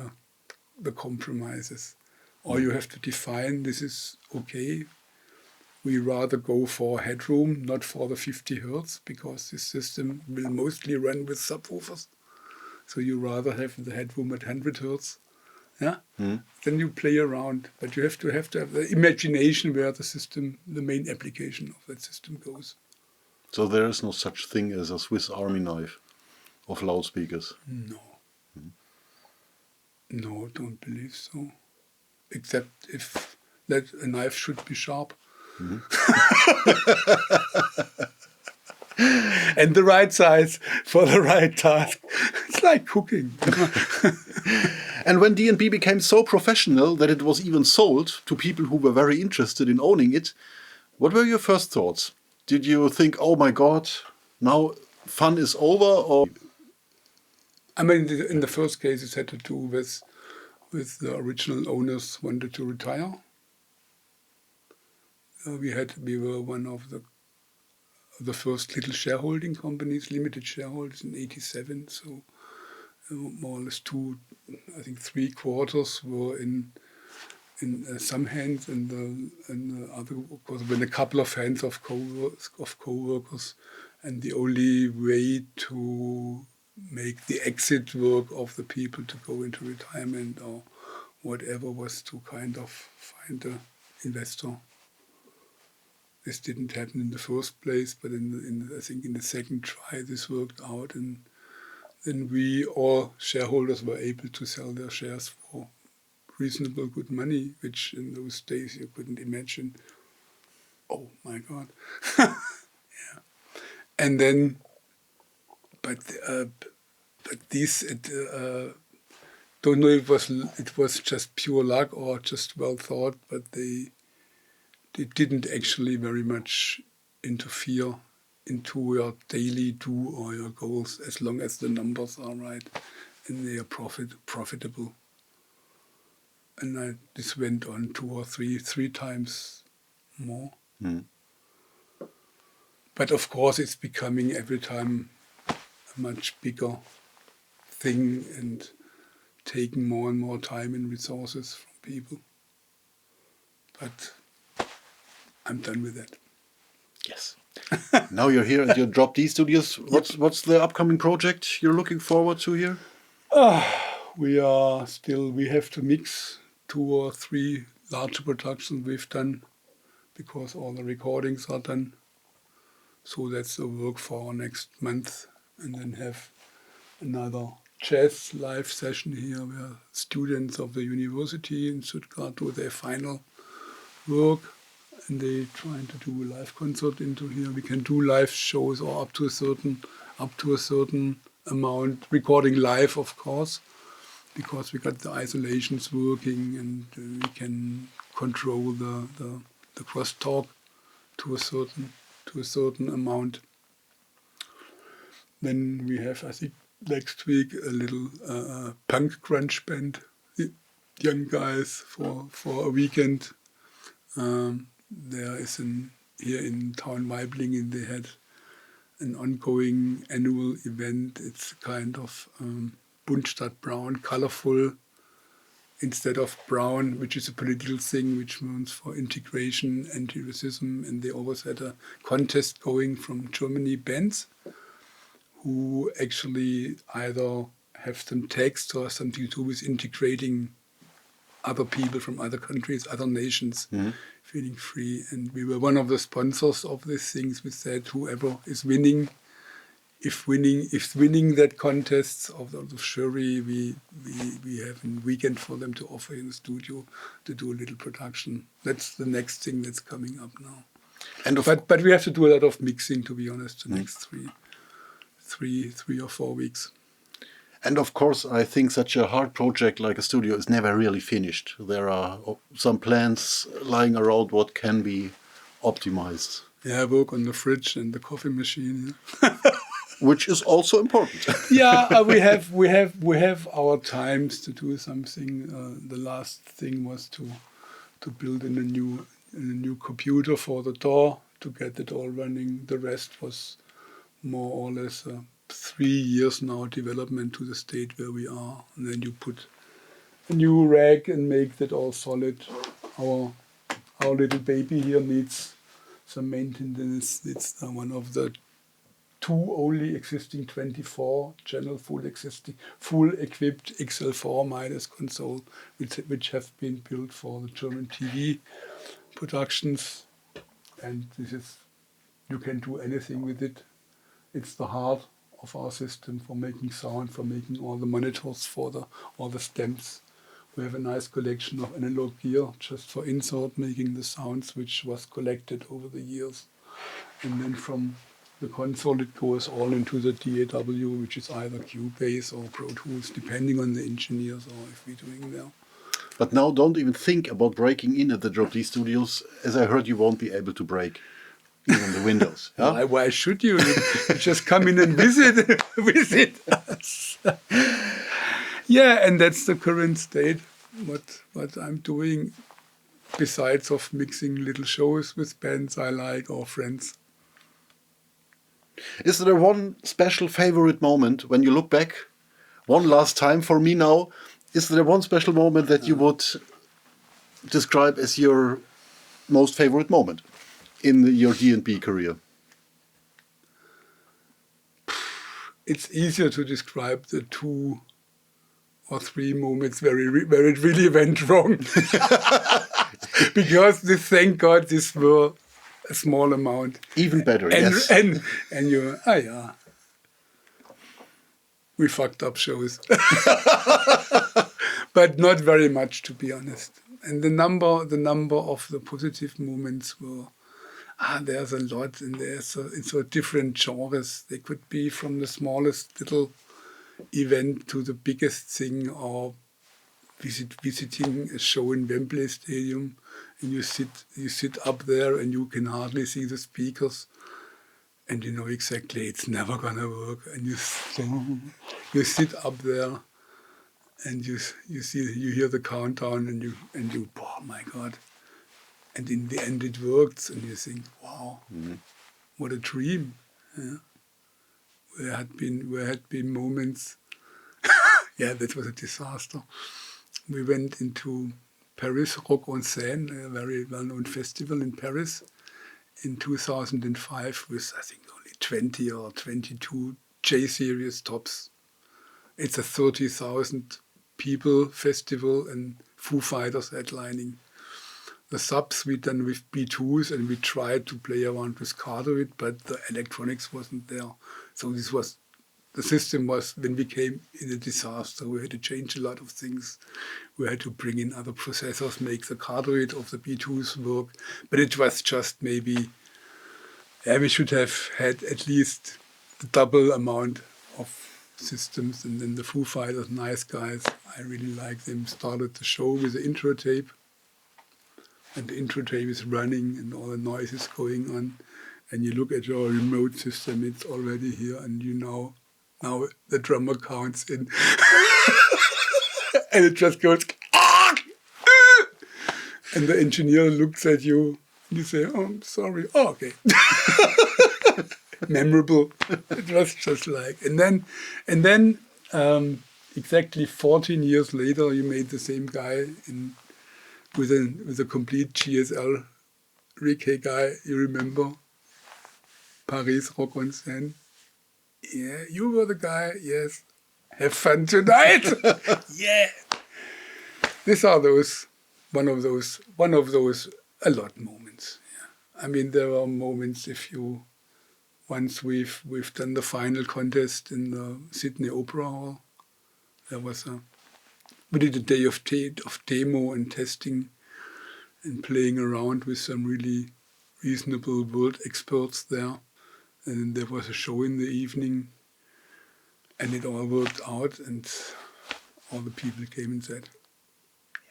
the compromises. Or you have to define, this is okay. We rather go for headroom, not for the 50 hertz, because this system will mostly run with subwoofers. So you rather have the headroom at 100 hertz. Yeah? Mm. Then you play around, but you have to have the imagination where the main application of that system goes. So there is no such thing as a Swiss Army knife of loudspeakers? No. Mm. No, don't believe so. Except if that a knife should be sharp. Mm-hmm. And the right size for the right task. It's like cooking. And when D&B became so professional that it was even sold to people who were very interested in owning it, what were your first thoughts? Did you think, oh my God, now fun is over? Or I mean, in the first case, it had to do with the original owners wanted to retire. We were one of the first little shareholding companies, limited shareholders in '87. So more or less 3/4 were in some hands, and the other, of course, when a couple of hands of co-workers, And the only way to make the exit work of the people to go into retirement or whatever was to kind of find an investor. This didn't happen in the first place, but I think in the second try this worked out, and then we all shareholders were able to sell their shares for reasonable good money, which in those days you couldn't imagine. Oh my God! Yeah, and then, but these don't know if it was just pure luck or just well thought, but they didn't actually very much interfere into your daily do or your goals, as long as the numbers are right and they are profitable. And this went on 2 or 3 times more. Mm. But of course, it's becoming every time a much bigger thing and taking more and more time and resources from people. But I'm done with that. Yes. Now you're here at your Drop D Studios. What's the upcoming project you're looking forward to here? We have to mix 2 or 3 larger productions we've done because all the recordings are done. So that's the work for next month, and then have another jazz live session here where students of the university in Stuttgart do their final work, and they trying to do a live concert into here. We can do live shows or up to a certain amount, recording live, of course, because we got the isolations working, and we can control the crosstalk to a certain amount. Then we have, I think, next week a little punk grunge band, young guys for a weekend. There is here in town Waiblingen, they had an ongoing annual event. It's kind of bunt statt brown, colorful, instead of brown, which is a political thing, which means for integration, anti-racism. And they always had a contest going from Germany, bands who actually either have some text or something to do with integrating other people from other countries, other nations, feeling free. And we were one of the sponsors of these things. We said whoever is winning, if winning that contest of the jury, we have a weekend for them to offer in the studio to do a little production. That's the next thing that's coming up now. But we have to do a lot of mixing, to be honest, the next three or 4 weeks. And of course, I think such a hard project like a studio is never really finished. There are some plans lying around what can be optimized. Yeah, I work on the fridge and the coffee machine. Which is also important. Yeah, we have our times to do something. The last thing was to build in a new computer for the door to get it all running. The rest was more or less 3 years now development to the state where we are, and then you put a new rack and make that all solid. Our little baby here needs some maintenance. It's one of the 2 only existing 24-channel full equipped XL4 Midas console, which have been built for the German TV productions, and you can do anything with it. It's the heart of our system for making sound, for making all the monitors, for all the stems. We have a nice collection of analog gear just for insert, making the sounds which was collected over the years. And then from the console it goes all into the DAW, which is either Cubase or Pro Tools, depending on the engineers or if we're doing there. But now don't even think about breaking in at the Drop D Studios, as I heard you won't be able to break even the windows. Yeah? Why should you? You just come in and visit us. Yeah, and that's the current state. What I'm doing, besides of mixing little shows with bands I like or friends. Is there one special favorite moment when you look back? One last time for me now. Is there one special moment that you would describe as your most favorite moment in your D&B career? it's easier to describe the 2 or 3 moments where it really went wrong. Because thank God, this were a small amount. Even better, and, yes. And you, yeah, we fucked up shows. But not very much, to be honest. And the number of the positive moments were, there's a lot, and it's a different genres. They could be from the smallest little event to the biggest thing, or visiting a show in Wembley Stadium, and you sit up there and you can hardly see the speakers, and you know exactly it's never gonna work, and you sit up there, and you hear the countdown, and you oh my God, and in the end it works, and you think, wow, what a dream. Yeah. There had been moments. Yeah, that was a disaster. We went into Paris, Rock en Seine, a very well-known festival in Paris, in 2005 with, I think, only 20 or 22 J-series tops. It's a 30,000 people festival, and Foo Fighters headlining. The subs we done with B2s, and we tried to play around with Cardoid, but the electronics wasn't there. So the system was, when we came in a disaster, we had to change a lot of things. We had to bring in other processors, make the Cardoid of the B2s work. But it was just maybe, we should have had at least the double amount of systems. And then the Foo Fighters, nice guys, I really like them, started the show with the intro tape. And the intro tape is running and all the noise is going on. And you look at your remote system, it's already here, and you know, now the drummer counts in. And it just goes, and the engineer looks at you, and you say, oh, I'm sorry. Oh, okay. Memorable. It was just like, and then exactly 14 years later, you made the same guy with a complete GSL Rick guy, you remember? Paris Rock en Seine. Yeah, you were the guy, yes. Have fun tonight. Yeah. These are one of those a lot moments. Yeah. I mean, there are moments once we've done the final contest in the Sydney Opera Hall. We did a day of demo and testing and playing around with some really reasonable world experts there. And there was a show in the evening, and it all worked out, and all the people came and said,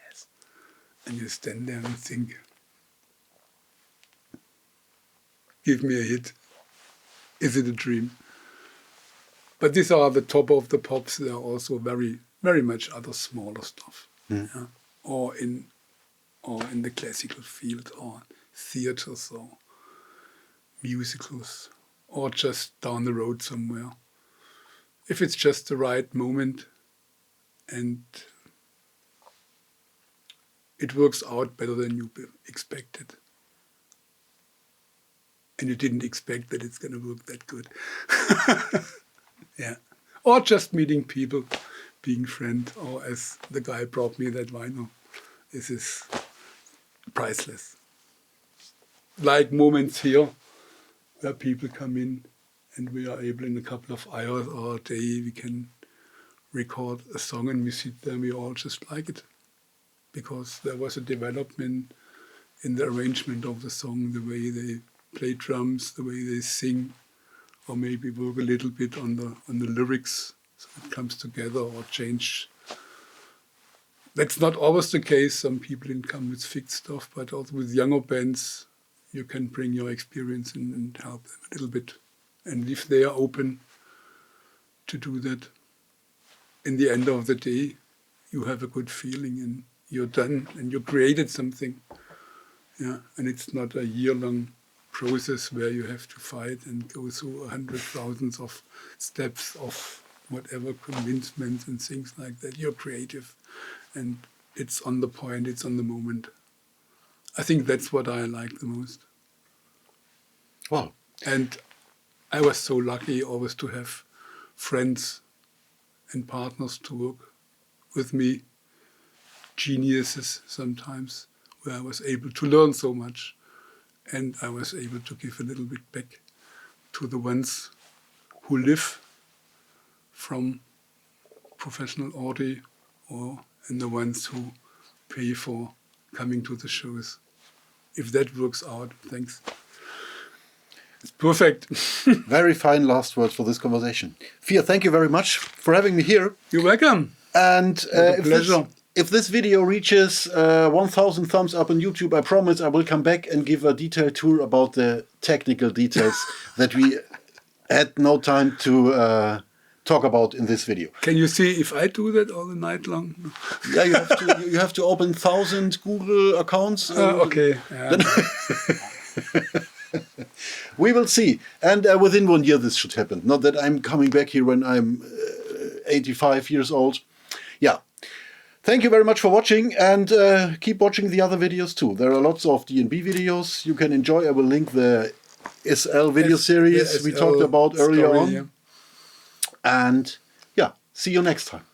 yes. And you stand there and think, give me a hit. Is it a dream? But these are the top of the pops. There are also very, very much other smaller stuff. Yeah? Or in the classical field, or theaters, or musicals, or just down the road somewhere. If it's just the right moment and it works out better than you expected, and you didn't expect that it's going to work that good. Yeah. Or just meeting people, being friend, or as the guy brought me that vinyl. This is priceless. Like moments here where people come in and we are able in a couple of hours or a day, we can record a song and we sit there and we all just like it. Because there was a development in the arrangement of the song, the way they play drums, the way they sing, or maybe work a little bit on the lyrics so it comes together, or change. That's not always the case. Some people didn't come with fixed stuff, but also with younger bands, you can bring your experience and help them a little bit. And if they are open to do that, in the end of the day, you have a good feeling and you're done and you created something. Yeah, and it's not a year-long process where you have to fight and go through 100,000 of steps of whatever convincements and things like that. You're creative and it's on the point, it's on the moment. I think that's what I like the most. Wow. And I was so lucky always to have friends and partners to work with me, geniuses sometimes, where I was able to learn so much, and I was able to give a little bit back to the ones who live from professional audio, and the ones who pay for coming to the shows. If that works out, thanks. It's perfect. Very fine last words for this conversation. Vier, thank you very much for having me here. You're welcome. And pleasure. if this video reaches 1,000 thumbs up on YouTube, I promise I will come back and give a detailed tour about the technical details that we had no time to talk about in this video. Can you see if I do that all the night long? Yeah, you have to open 1,000 Google accounts. Okay. Yeah. We will see. And within 1 year this should happen. Not that I'm coming back here when I'm 85 years old. Yeah. Thank you very much for watching, and keep watching the other videos too. There are lots of D&B videos you can enjoy. I will link the SL video series we talked about earlier on. Yeah. And yeah, see you next time.